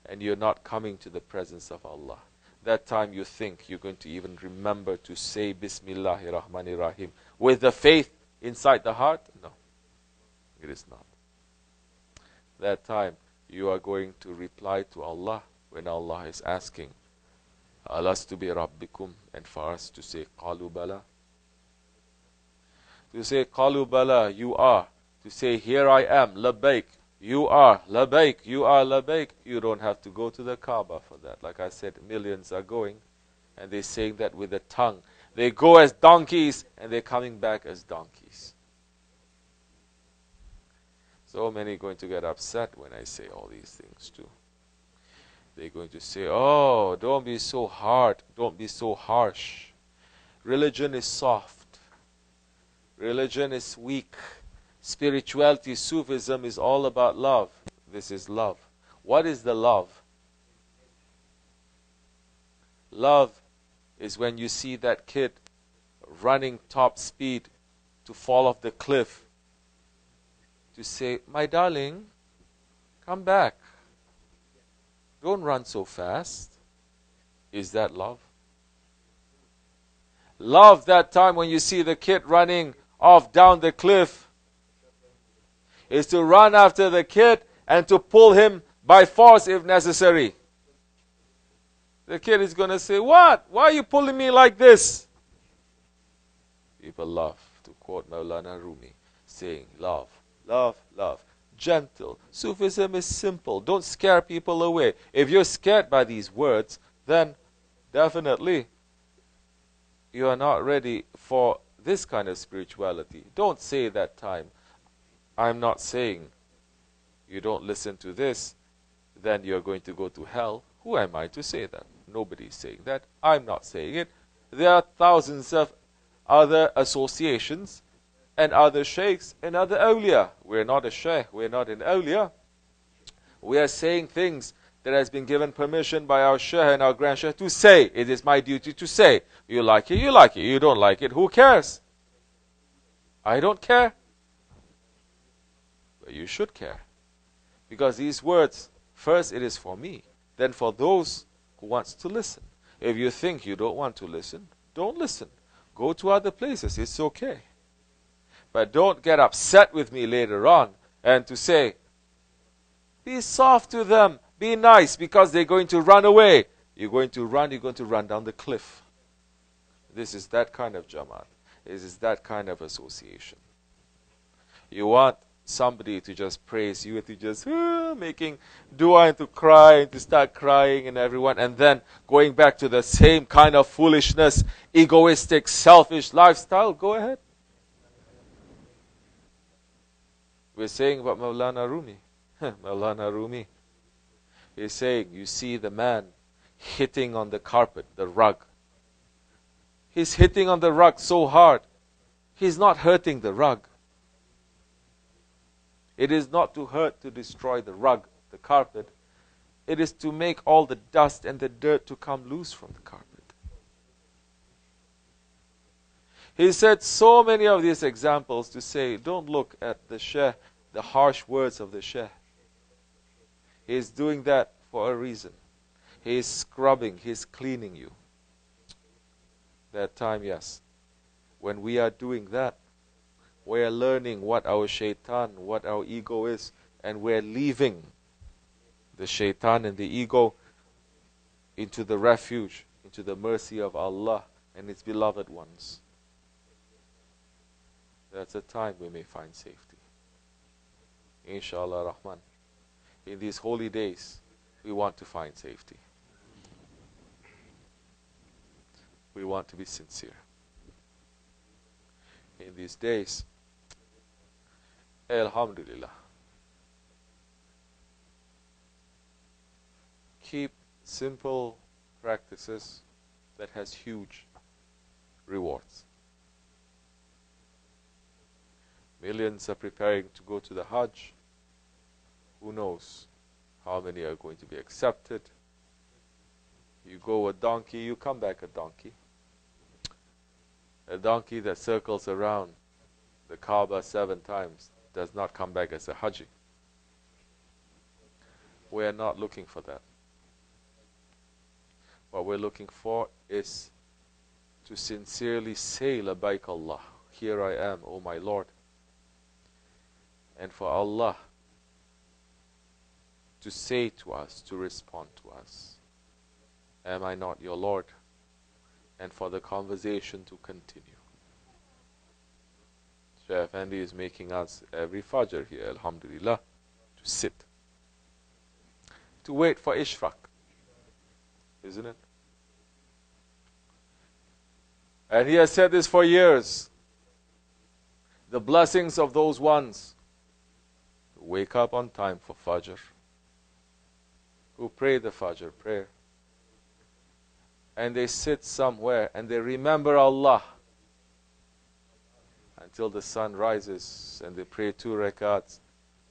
And you're not coming to the presence of Allah. That time you think you're going to even remember to say Bismillahir Rahmanir Rahim with the faith inside the heart? No, it is not. That time you are going to reply to Allah when Allah is asking, Alastu bi Rabbikum, and for us to say Qalu Bala. To say Qalu Bala, you are. To say here I am, Labbaik, you are, Labbaik, you are, Labbaik. You don't have to go to the Kaaba for that. Like I said, millions are going and they're saying that with the tongue. They go as donkeys and they're coming back as donkeys. So many are going to get upset when I say all these things too. They're going to say, oh, don't be so hard, don't be so harsh. Religion is soft. Religion is weak. Spirituality, Sufism is all about love. This is love. What is the love? Love is when you see that kid running top speed to fall off the cliff, to say, my darling, come back. Don't run so fast. Is that love? Love that time when you see the kid running off down the cliff is to run after the kid and to pull him by force if necessary. The kid is going to say, what? Why are you pulling me like this? People love to quote Maulana Rumi, saying, love, love, love. Gentle. Sufism is simple. Don't scare people away. If you're scared by these words, then definitely you are not ready for this kind of spirituality. Don't say that time, I'm not saying you don't listen to this, then you're going to go to hell. Who am I to say that? Nobody's saying that. I'm not saying it. There are thousands of other associations and other sheikhs and other awliya. We're not a sheikh, we're not an awliya. We are saying things that has been given permission by our sheikh and our grand sheikh to say. It is my duty to say. You like it, you like it. You don't like it, who cares? I don't care. But you should care. Because these words, first it is for me, then for those who wants to listen. If you think you don't want to listen, don't listen. Go to other places, it's okay. But don't get upset with me later on and to say, be soft to them, be nice, because they're going to run away. You're going to run down the cliff. This is that kind of Jamaat. This is that kind of association. You want somebody to just praise you, to just making dua and to cry and to start crying and everyone, and then going back to the same kind of foolishness, egoistic, selfish lifestyle, go ahead. We're saying about Mawlana Rumi. Mawlana Rumi is saying, you see the man hitting on the carpet, the rug. He's hitting on the rug so hard, he's not hurting the rug. It is not to hurt, to destroy the rug, the carpet. It is to make all the dust and the dirt to come loose from the carpet. He said so many of these examples to say, don't look at the Shaykh, the harsh words of the Shaykh. He is doing that for a reason. He is scrubbing, he is cleaning you. That time, yes. When we are doing that, we are learning what our shaitan, what our ego is, and we're leaving the shaitan and the ego into the refuge, into the mercy of Allah and His beloved ones. That's a time we may find safety. Inshallah Rahman. In these holy days, we want to find safety. We want to be sincere. In these days, Alhamdulillah. Keep simple practices that has huge rewards. Millions are preparing to go to the Hajj. Who knows how many are going to be accepted? You go a donkey, you come back a donkey. A donkey that circles around the Kaaba 7 times does not come back as a Haji. We are not looking for that. What we're looking for is to sincerely say, Labbaik Allah, here I am, O my Lord. And for Allah to say to us, to respond to us, am I not your Lord? And for the conversation to continue. Shaykh Effendi is making us every Fajr here, Alhamdulillah, to sit. To wait for Ishfaq. Isn't it? And he has said this for years. The blessings of those ones who wake up on time for Fajr, who pray the Fajr prayer, and they sit somewhere and they remember Allah until the sun rises and they pray 2 rakats,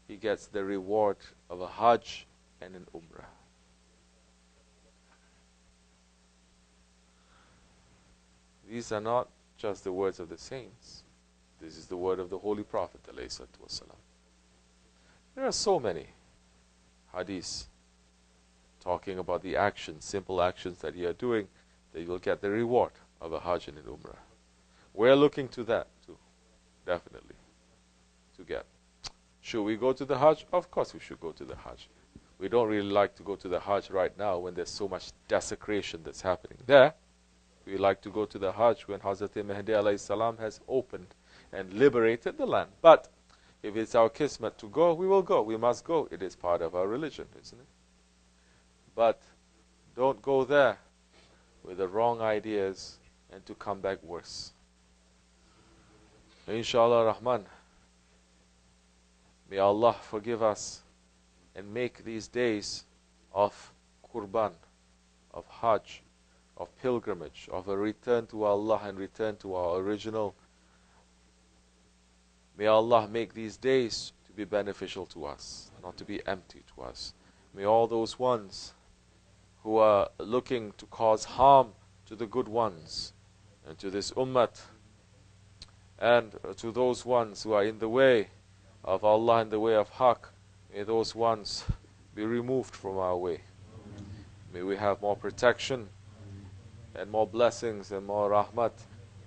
he gets the reward of a Hajj and an Umrah. These are not just the words of the saints. This is the word of the Holy Prophet ﷺ. There are so many hadiths talking about the actions, simple actions that you are doing, that you will get the reward of a Hajj and an Umrah. We're looking to that too, definitely, to get. Should we go to the Hajj? Of course we should go to the Hajj. We don't really like to go to the Hajj right now when there's so much desecration that's happening there. We like to go to the Hajj when Hazrat Mahdi alayhi salam has opened and liberated the land. But if it's our kismet to go, we will go. We must go. It is part of our religion, isn't it? But don't go there with the wrong ideas and to come back worse. Inshallah Rahman, may Allah forgive us and make these days of Qurban, of Hajj, of pilgrimage, of a return to Allah and return to our original. May Allah make these days to be beneficial to us, not to be empty to us. May all those ones who are looking to cause harm to the good ones and to this ummat and to those ones who are in the way of Allah, in the way of Haqq, may those ones be removed from our way. May we have more protection and more blessings and more rahmat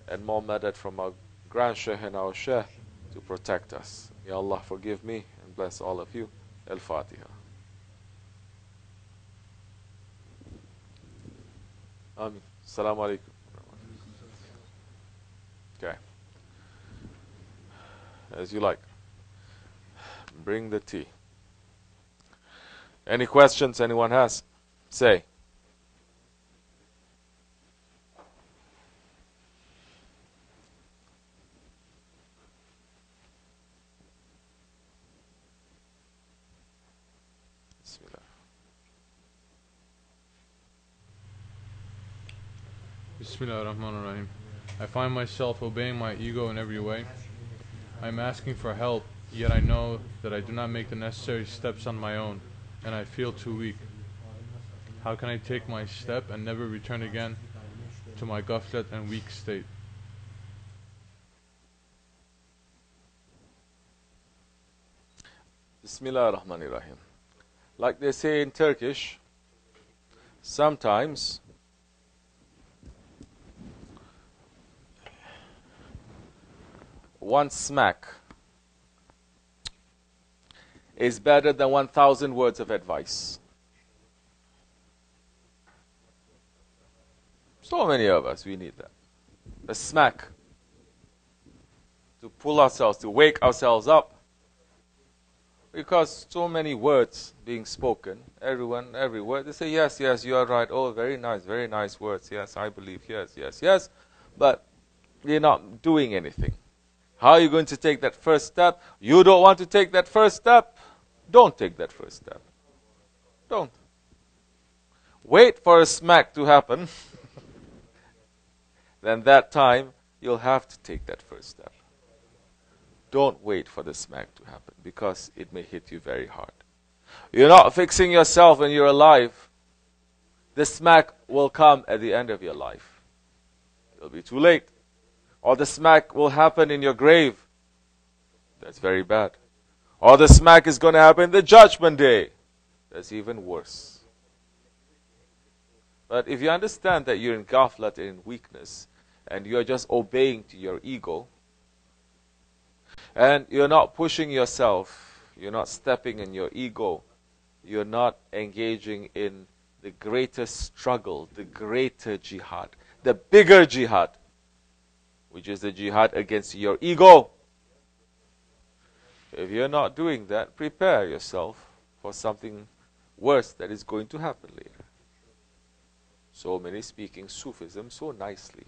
and more madad from our Grand Shaykh and our Shaykh to protect us. May Allah forgive me and bless all of you. Al-Fatiha. Ameen. Assalamu alaikum. Okay. As you like. Bring the tea. Any questions anyone has? Say. Bismillahirrahmanirrahim. I find myself obeying my ego in every way. I am asking for help, yet I know that I do not make the necessary steps on my own, and I feel too weak. How can I take my step and never return again to my ghaflat and weak state? Bismillahirrahmanirrahim. Like they say in Turkish, sometimes one smack is better than 1,000 words of advice. So many of us, we need that. A smack to pull ourselves, to wake ourselves up. Because so many words being spoken, everyone, every word, they say, yes, yes, you are right. Oh, very nice words. Yes, I believe. Yes, yes, yes. But they're not doing anything. How are you going to take that first step? You don't want to take that first step? Don't take that first step. Don't. Wait for a smack to happen. Then that time, you'll have to take that first step. Don't wait for the smack to happen, because it may hit you very hard. You're not fixing yourself when you're alive. The smack will come at the end of your life. It'll be too late. Or the smack will happen in your grave. That's very bad. Or the smack is going to happen the judgment day. That's even worse. But if you understand that you're in ghaflat and in weakness, and you're just obeying to your ego, and you're not pushing yourself, you're not stepping in your ego, you're not engaging in the greater struggle, the greater jihad, the bigger jihad, which is the jihad against your ego. If you're not doing that, prepare yourself for something worse that is going to happen later. So many speaking Sufism so nicely,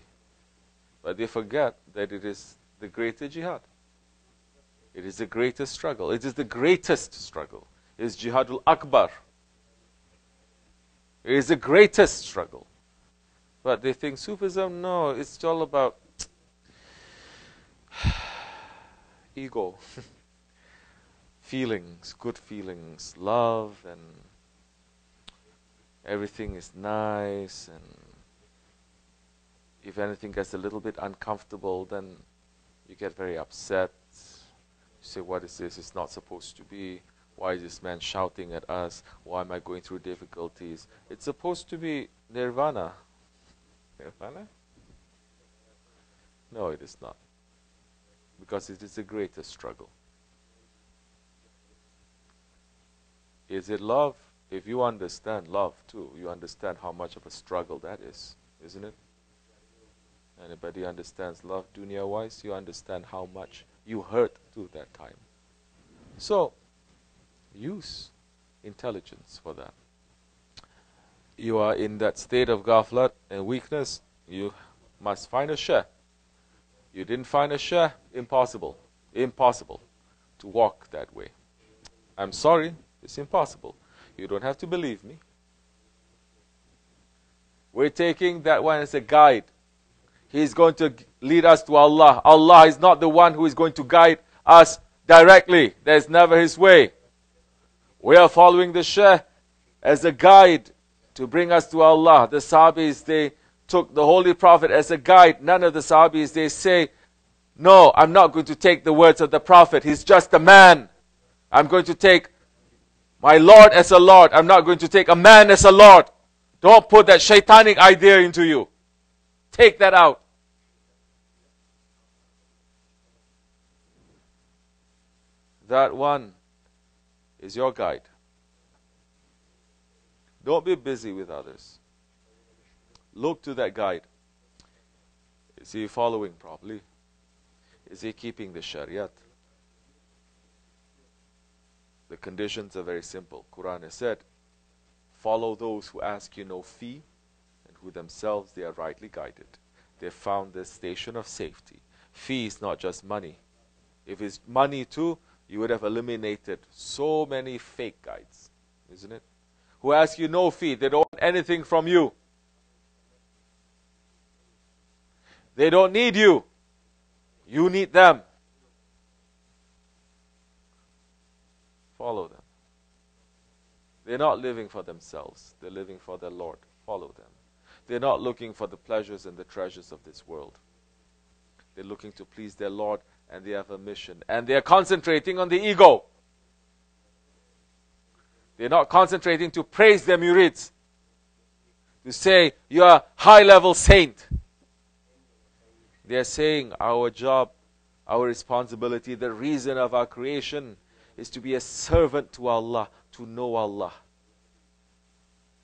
but they forget that it is the greater jihad. It is the greatest struggle. It is the greatest struggle. It is Jihadul Akbar. It is the greatest struggle. But they think Sufism, no, it's all about ego, feelings, good feelings, love, and everything is nice, and if anything gets a little bit uncomfortable, then you get very upset. You say, what is this? It's not supposed to be. Why is this man shouting at us? Why am I going through difficulties? It's supposed to be nirvana. Nirvana? No, it is not. Because it is the greatest struggle. Is it love? If you understand love too, you understand how much of a struggle that is, isn't it? Anybody understands love dunya-wise, you understand how much you hurt through that time. So, use intelligence for that. You are in that state of ghaflat and weakness, you must find a shaykh. You didn't find a shaykh, impossible. Impossible to walk that way. I'm sorry, it's impossible. You don't have to believe me. We're taking that one as a guide. He's going to lead us to Allah. Allah is not the one who is going to guide us directly. There's never His way. We are following the Shaykh as a guide to bring us to Allah. The Sahabis, they took the Holy Prophet as a guide. None of the Sahabis, they say, no, I'm not going to take the words of the Prophet. He's just a man. I'm going to take my Lord as a Lord. I'm not going to take a man as a Lord. Don't put that shaitanic idea into you. Take that out. That one is your guide. Don't be busy with others. Look to that guide. Is he following properly? Is he keeping the Shariat? The conditions are very simple. Quran has said, follow those who ask you no fee, and who themselves they are rightly guided. They found the station of safety. Fee is not just money. If it's money too, you would have eliminated so many fake guides, isn't it? Who ask you no fee, they don't want anything from you. They don't need you. You need them. Follow them. They're not living for themselves. They're living for their Lord. Follow them. They're not looking for the pleasures and the treasures of this world. They're looking to please their Lord, and they have a mission. And they're concentrating on the ego. They're not concentrating to praise their murids. To say, you are a high-level saint. They're saying, our job, our responsibility, the reason of our creation is to be a servant to Allah, to know Allah.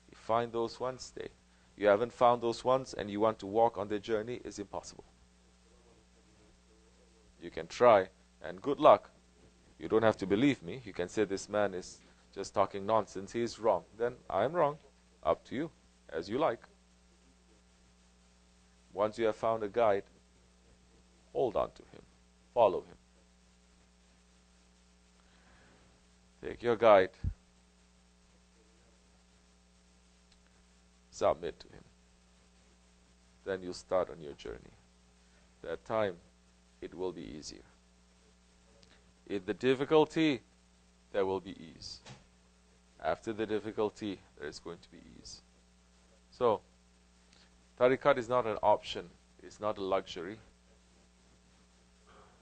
You find those ones, stay. You haven't found those ones and you want to walk on their journey, it's impossible. You can try, and good luck. You don't have to believe me. You can say this man is just talking nonsense, he is wrong. Then I am wrong. Up to you, as you like. Once you have found a guide, hold on to him. Follow him. Take your guide. Submit to him. Then you start on your journey. That time, it will be easier. In the difficulty, there will be ease. After the difficulty, there is going to be ease. So, tariqat is not an option. It's not a luxury.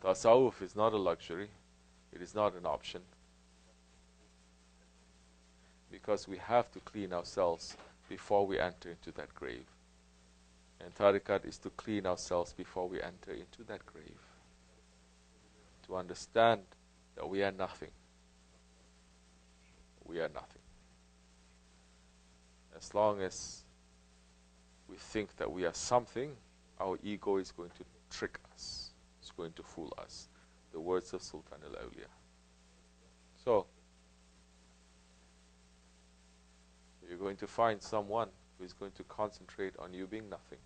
Tasawwuf is not a luxury. It is not an option. Because we have to clean ourselves before we enter into that grave. And tariqat is to clean ourselves before we enter into that grave. To understand that we are nothing. We are nothing. As long as we think that we are something, our ego is going to trick us. It's going to fool us. The words of Sultan al-Awliya. So, you're going to find someone who is going to concentrate on you being nothing.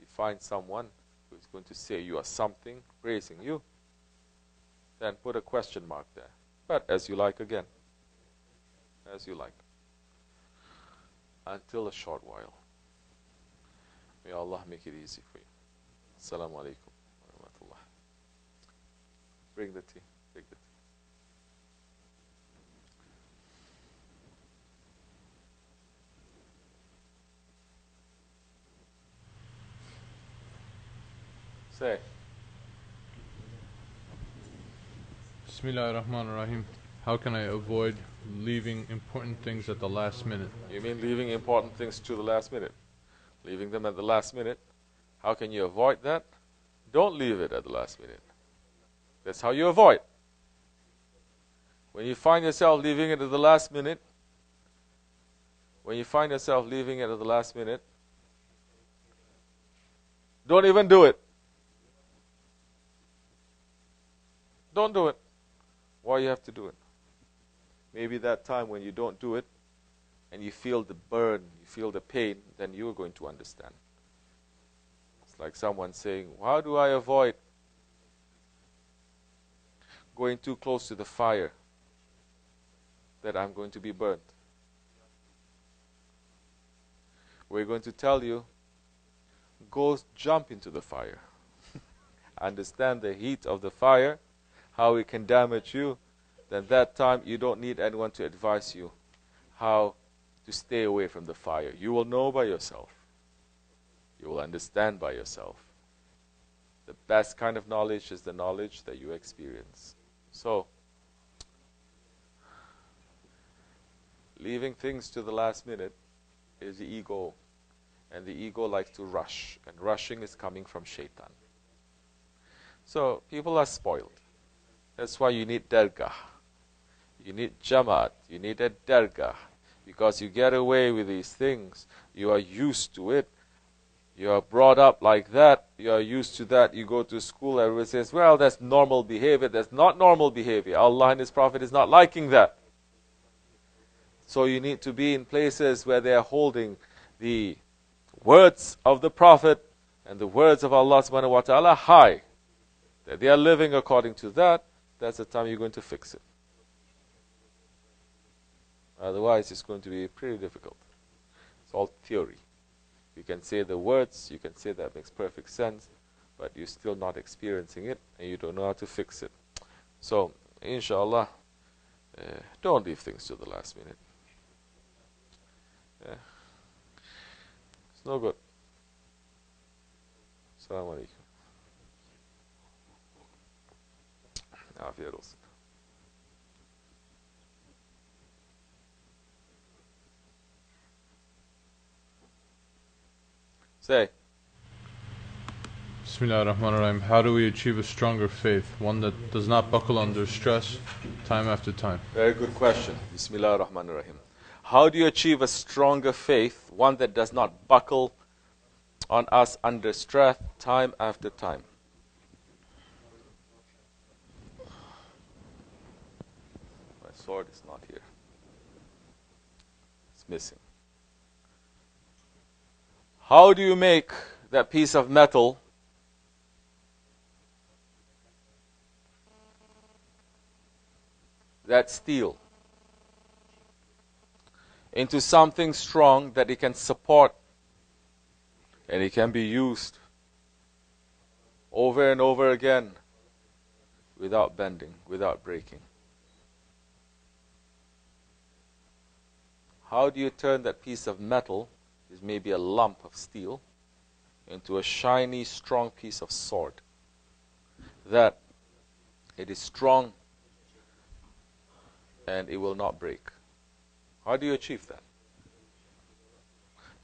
You find someone who is going to say you are something, praising you, then put a question mark there. But as you like again. As you like. Until a short while. May Allah make it easy for you. Assalamu alaikum wa rahmatullah. Bring the tea. Bring the tea. Say. Bismillahirrahmanirrahim. How can I avoid leaving important things at the last minute? You mean leaving important things to the last minute? Leaving them at the last minute? How can you avoid that? Don't leave it at the last minute. That's how you avoid. When you find yourself leaving it at the last minute, don't even do it. Don't do it. Why you have to do it? Maybe that time when you don't do it, and you feel the burn, you feel the pain, then you are going to understand. It's like someone saying, how do I avoid going too close to the fire that I'm going to be burnt? We're going to tell you, go jump into the fire. Understand the heat of the fire, how it can damage you. Then that time you don't need anyone to advise you how to stay away from the fire. You will know by yourself. You will understand by yourself. The best kind of knowledge is the knowledge that you experience. So, leaving things to the last minute is the ego. And the ego likes to rush. And rushing is coming from shaitan. So, people are spoiled. That's why you need dergah. You need jamaat. You need a dergah. Because you get away with these things. You are used to it. You are brought up like that. You are used to that. You go to school, everyone says, well, that's normal behavior. That's not normal behavior. Allah and His Prophet is not liking that. So you need to be in places where they are holding the words of the Prophet and the words of Allah subhanahu wa ta'ala high. That they are living according to that. That's the time you're going to fix it. Otherwise, it's going to be pretty difficult. It's all theory. You can say the words, you can say that makes perfect sense, but you're still not experiencing it, and you don't know how to fix it. So, inshallah, don't leave things to the last minute. Yeah. It's no good. Assalamu alaikum. Afiyat olsun. Say. Bismillahirrahmanirrahim. How do we achieve a stronger faith, one that does not buckle under stress time after time? Very good question. Bismillahirrahmanirrahim. How do you achieve a stronger faith, one that does not buckle on us under stress time after time? My sword is not here. It's missing. How do you make that piece of metal that steel into something strong that it can support and it can be used over and over again without bending, without breaking? How do you turn that piece of metal, is maybe a lump of steel, into a shiny, strong piece of sword that it is strong and it will not break? How do you achieve that?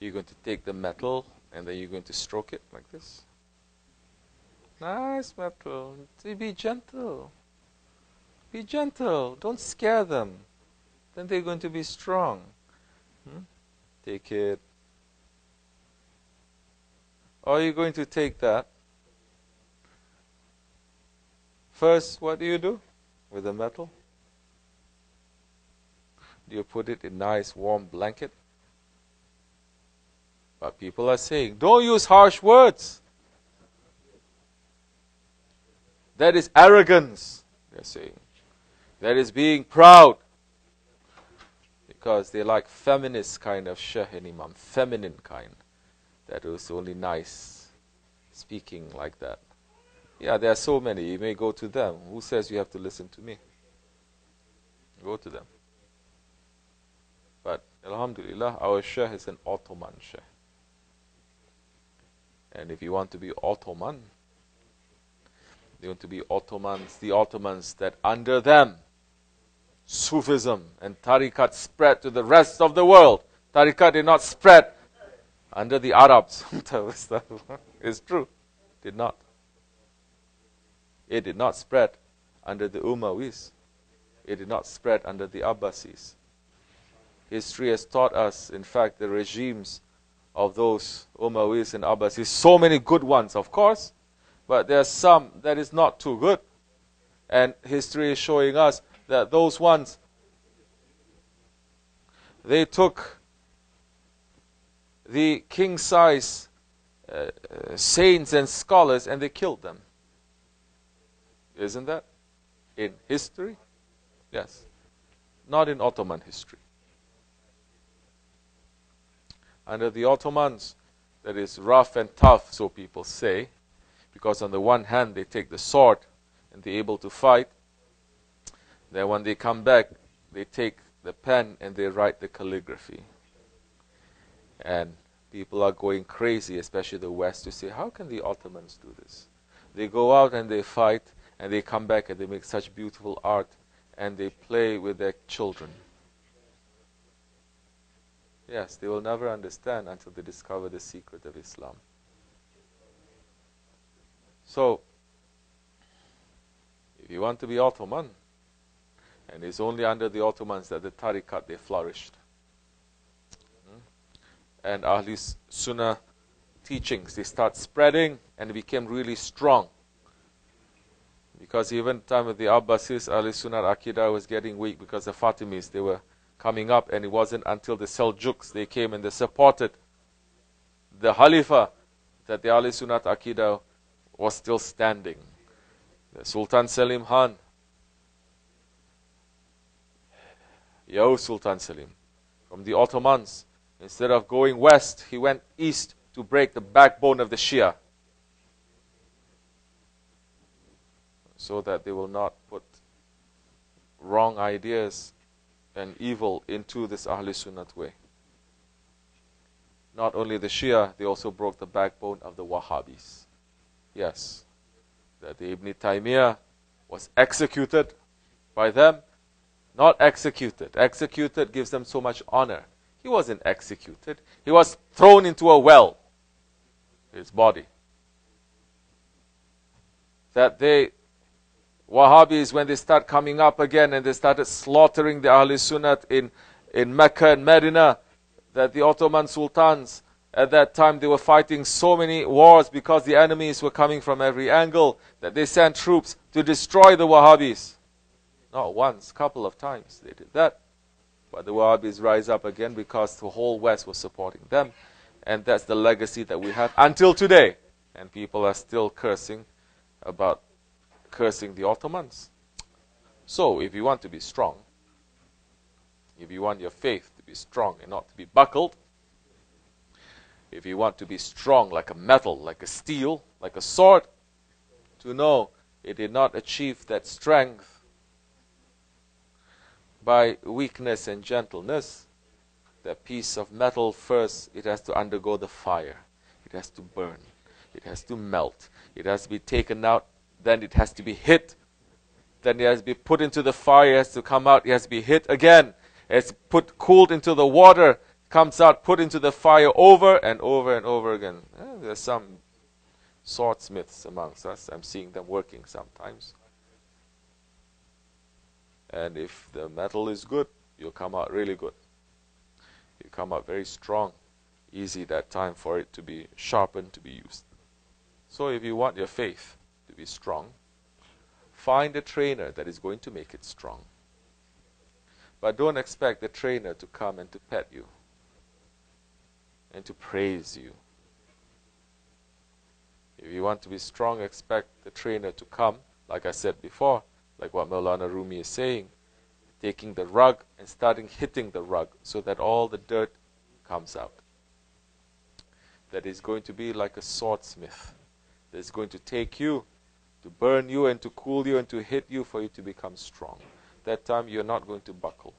You're going to take the metal and then you're going to stroke it like this. Nice metal. Be gentle. Be gentle. Don't scare them. Then they're going to be strong. Take it. Or you're going to take that. First, what do you do with the metal? Do you put it in a nice warm blanket? But people are saying, don't use harsh words. That is arrogance, they're saying. That is being proud. Because they like feminist kind of Shaykh and Imam, feminine kind. That was only nice speaking like that. Yeah, there are so many. You may go to them. Who says you have to listen to me? Go to them. But alhamdulillah, our Shaykh is an Ottoman Shaykh. And if you want to be Ottoman, they want to be Ottomans, the Ottomans that under them Sufism and Tariqat spread to the rest of the world. Tariqat did not spread under the Arabs. It's true. Did not. It did not spread under the Umayyas. It did not spread under the Abbasis. History has taught us, in fact, the regimes of those Umayyas and Abbasis, so many good ones, of course, but there are some that is not too good. And history is showing us that those ones, they took the king-size saints and scholars and they killed them. Isn't that in history? Yes. Not in Ottoman history. Under the Ottomans, that is rough and tough, so people say, because on the one hand they take the sword and they're able to fight. Then when they come back, they take the pen and they write the calligraphy. And people are going crazy, especially the West, to say, how can the Ottomans do this? They go out and they fight, and they come back and they make such beautiful art, and they play with their children. Yes, they will never understand until they discover the secret of Islam. So, if you want to be Ottoman, and it's only under the Ottomans that the Tariqat, they flourished. And Ahli Sunnah teachings, they start spreading and it became really strong. Because even time of the Abbasis, Ahli Sunnah Aqidah was getting weak because the Fatimids, they were coming up, and it wasn't until the Seljuks, they came and they supported the Khalifah that the Ahli Sunnah Aqidah was still standing. The Sultan Selim Khan, Sultan Selim, from the Ottomans, instead of going west, he went east to break the backbone of the Shia, so that they will not put wrong ideas and evil into this Ahl Sunnat way. Not only the Shia, they also broke the backbone of the Wahhabis. Yes, that the Ibn Taymiyyah was executed by them. Not executed. Executed gives them so much honor. He wasn't executed. He was thrown into a well, his body. That Wahhabis, when they start coming up again and they started slaughtering the Ahl Sunnat in Mecca and Medina, that the Ottoman sultans at that time, they were fighting so many wars because the enemies were coming from every angle, that they sent troops to destroy the Wahhabis. Not once, couple of times they did that. But the Wahhabis rise up again because the whole West was supporting them. And that's the legacy that we have until today. And people are still cursing the Ottomans. So, if you want to be strong, if you want your faith to be strong and not to be buckled, if you want to be strong like a metal, like a steel, like a sword, to know it did not achieve that strength by weakness and gentleness. That piece of metal, first, it has to undergo the fire. It has to burn. It has to melt. It has to be taken out. Then it has to be hit. Then it has to be put into the fire. It has to come out. It has to be hit again. It's cooled into the water. Comes out, put into the fire over and over and over again. There's some swordsmiths amongst us. I'm seeing them working sometimes. And if the metal is good, you'll come out really good. You come out very strong. Easy that time for it to be sharpened, to be used. So if you want your faith to be strong, find a trainer that is going to make it strong. But don't expect the trainer to come and to pet you and to praise you. If you want to be strong, expect the trainer to come, like I said before, like what Maulana Rumi is saying, taking the rug and starting hitting the rug so that all the dirt comes out. That is going to be like a swordsmith. That is going to take you, to burn you and to cool you and to hit you for you to become strong. That time you're not going to buckle.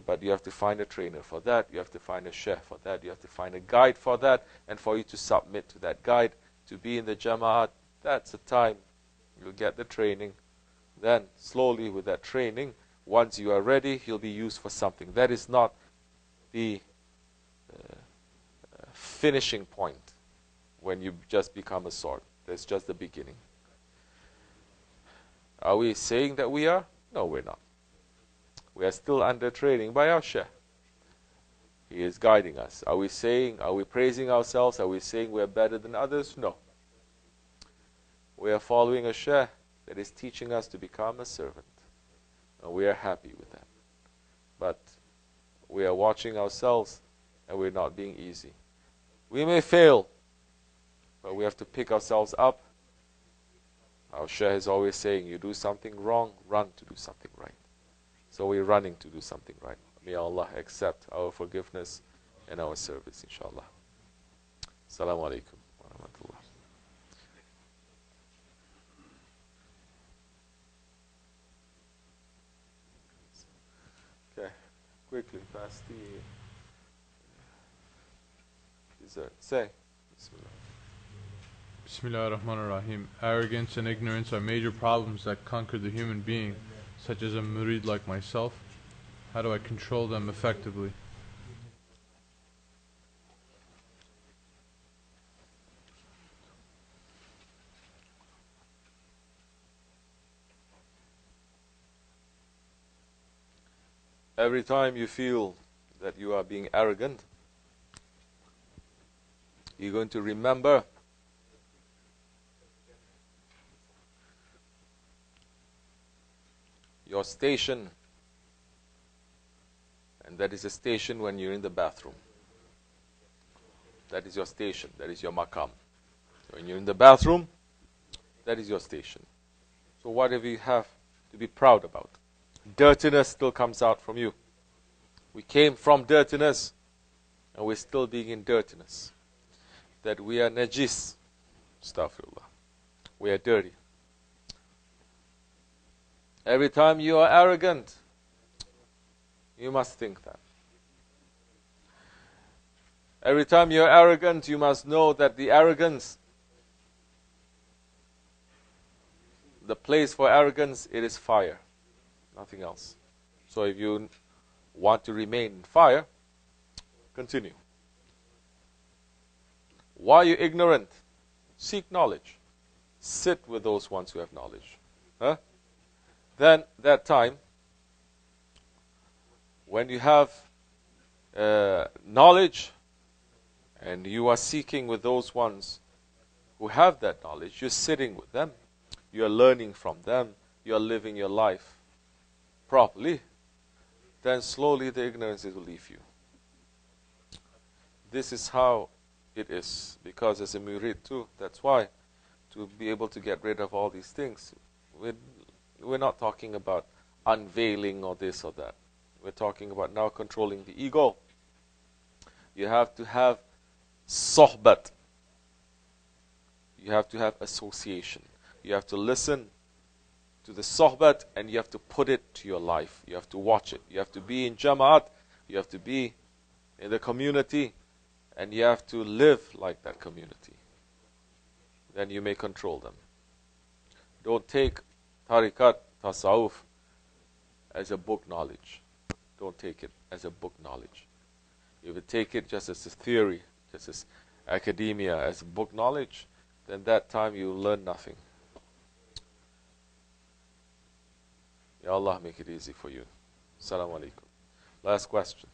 But you have to find a trainer for that. You have to find a sheikh for that. You have to find a guide for that. And for you to submit to that guide, to be in the Jama'at, that's the time you'll get the training. Then, slowly with that training, once you are ready, he'll be used for something. That is not the finishing point when you just become a sword. That's just the beginning. Are we saying that we are? No, we're not. We are still under training by our sheikh. He is guiding us. Are we praising ourselves? Are we saying we are better than others? No. We are following a sheikh that is teaching us to become a servant. And we are happy with that. But we are watching ourselves and we're not being easy. We may fail, but we have to pick ourselves up. Our sheikh is always saying, you do something wrong, run to do something right. So we're running to do something right. May Allah accept our forgiveness and our service, inshallah. Assalamu alaikum wa rahmatullah. Okay, quickly pass the dessert. Say, Bismillah. Bismillah ar-Rahman ar-Rahim. Arrogance and ignorance are major problems that conquer the human being, such as a murid like myself. How do I control them effectively? Every time you feel that you are being arrogant, you're going to remember your station, and that is a station when you're in the bathroom. That is your station, that is your maqam. When you're in the bathroom, that is your station. So whatever you have to be proud about, dirtiness still comes out from you. We came from dirtiness, and we're still being in dirtiness. that we are najis. Astaghfirullah. We are dirty. Every time you are arrogant, you must think that. Every time you're arrogant, you must know that the arrogance, the place for arrogance, it is fire. Nothing else. So if you want to remain in fire, continue. Why are you ignorant? Seek knowledge. Sit with those ones who have knowledge. Then, that time, when you have knowledge, and you are seeking with those ones who have that knowledge, you're sitting with them, you're learning from them, you're living your life properly, then slowly the ignorance will leave you. This is how it is, because as a murid too, that's why, to be able to get rid of all these things, we're not talking about unveiling or this or that. We're talking about now controlling the ego. You have to have Sohbet. You have to have association. You have to listen to the Sohbet and you have to put it to your life. You have to watch it. You have to be in Jama'at. You have to be in the community. And you have to live like that community. Then you may control them. Don't take Tariqat, Tasawwuf as a book knowledge. Don't take it as a book knowledge. If you take it just as a theory, just as academia, as a book knowledge, then that time you learn nothing. Ya Allah, make it easy for you. Assalamu alaikum. Last question.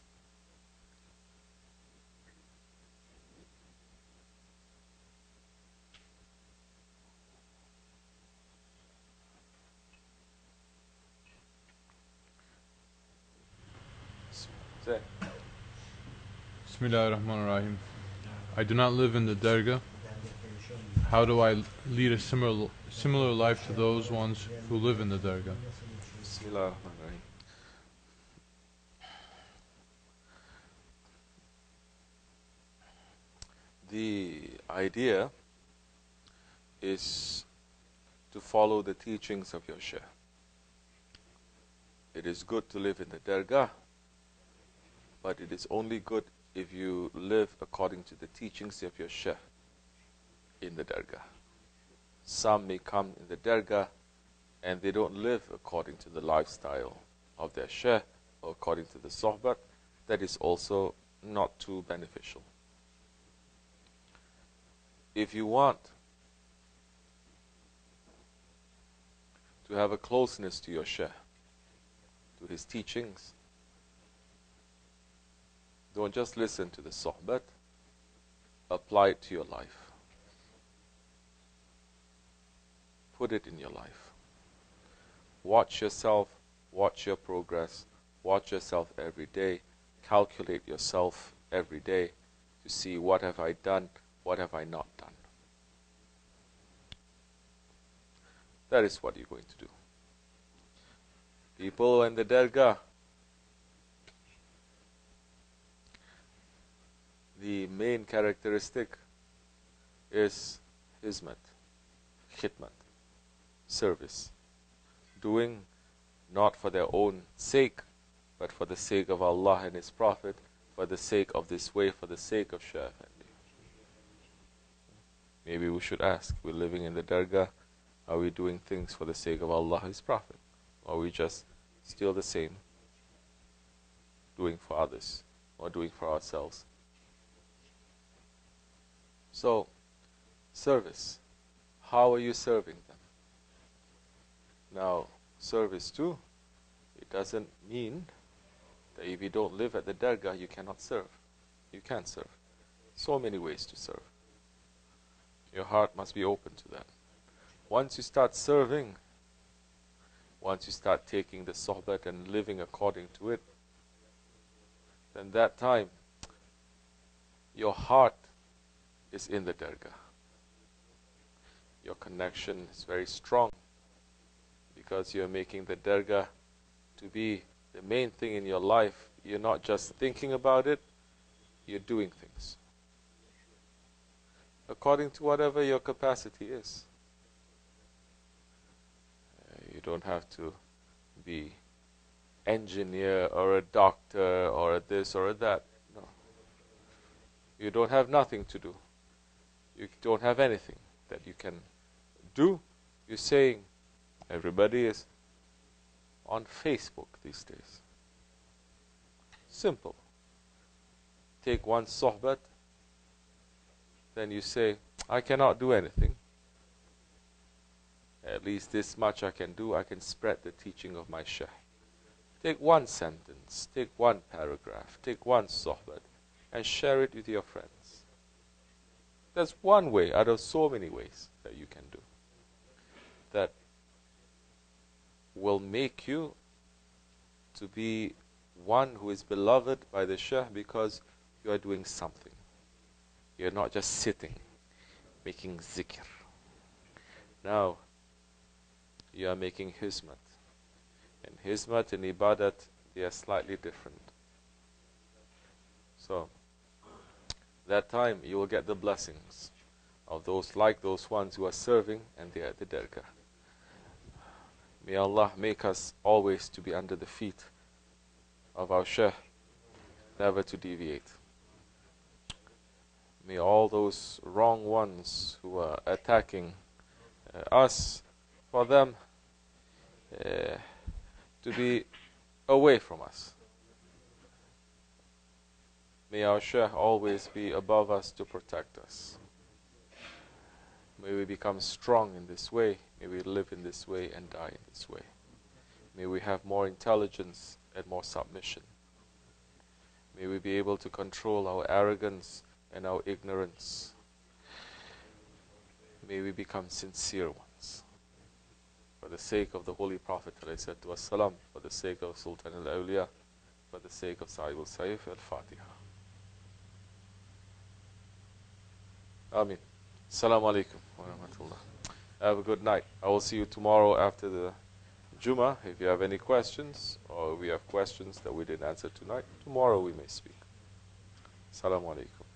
Say. Bismillahirrahmanirrahim. I do not live in the dergah. How do I lead a similar life to those ones who live in the dergah? Bismillahirrahmanirrahim. The idea is to follow the teachings of your Shaykh. It is good to live in the dergah, but it is only good if you live according to the teachings of your Shaykh in the dergah. Some may come in the dergah and they don't live according to the lifestyle of their Shaykh or according to the Sohbet. That is also not too beneficial. If you want to have a closeness to your Shaykh, to his teachings, don't just listen to the Sohbet, apply it to your life. Put it in your life. Watch yourself, watch your progress, watch yourself every day, calculate yourself every day to see what have I done, what have I not done. That is what you're going to do. People in the dergah, the main characteristic is hizmat, khidmat, service. Doing not for their own sake, but for the sake of Allah and His Prophet, for the sake of this way, for the sake of Shaykh Effendi. Maybe we should ask, we're living in the dergah, are we doing things for the sake of Allah and His Prophet? Or are we just still the same, doing for others, or doing for ourselves? So, service. How are you serving them? Now, service too, it doesn't mean that if you don't live at the dergah, you cannot serve. You can serve. So many ways to serve. Your heart must be open to that. Once you start serving, once you start taking the sohbet and living according to it, then that time, your heart is in the dergah. Your connection is very strong because you're making the dergah to be the main thing in your life. You're not just thinking about it, you're doing things. according to whatever your capacity is. You don't have to be engineer or a doctor or a this or a that. No. You don't have nothing to do. You don't have anything that you can do. You're saying everybody is on Facebook these days. Simple. Take one sohbet, then you say, I cannot do anything. At least this much I can do. I can spread the teaching of my Shaykh. Take one sentence, take one paragraph, take one sohbet, and share it with your friends. That's one way out of so many ways that you can do that will make you to be one who is beloved by the Shaykh, because you are doing something. You're not just sitting making zikr. Now you are making hizmat. And hizmat and ibadat, they are slightly different. So that time you will get the blessings of those like those ones who are serving and they are at the dergah. May Allah make us always to be under the feet of our Shaykh, never to deviate. May all those wrong ones who are attacking us, for them to be away from us. May our Shaykh always be above us to protect us. May we become strong in this way. May we live in this way and die in this way. May we have more intelligence and more submission. May we be able to control our arrogance and our ignorance. May we become sincere ones. For the sake of the Holy Prophet ﷺ, for the sake of Sultan al-Awliya, for the sake of Sa'ib al-Saif, al-Fatiha. Ameen. Assalamu alaikum wa rahmatullah. Have a good night. I will see you tomorrow after the Jummah. If you have any questions, or we have questions that we didn't answer tonight, tomorrow we may speak. Assalamu alaikum.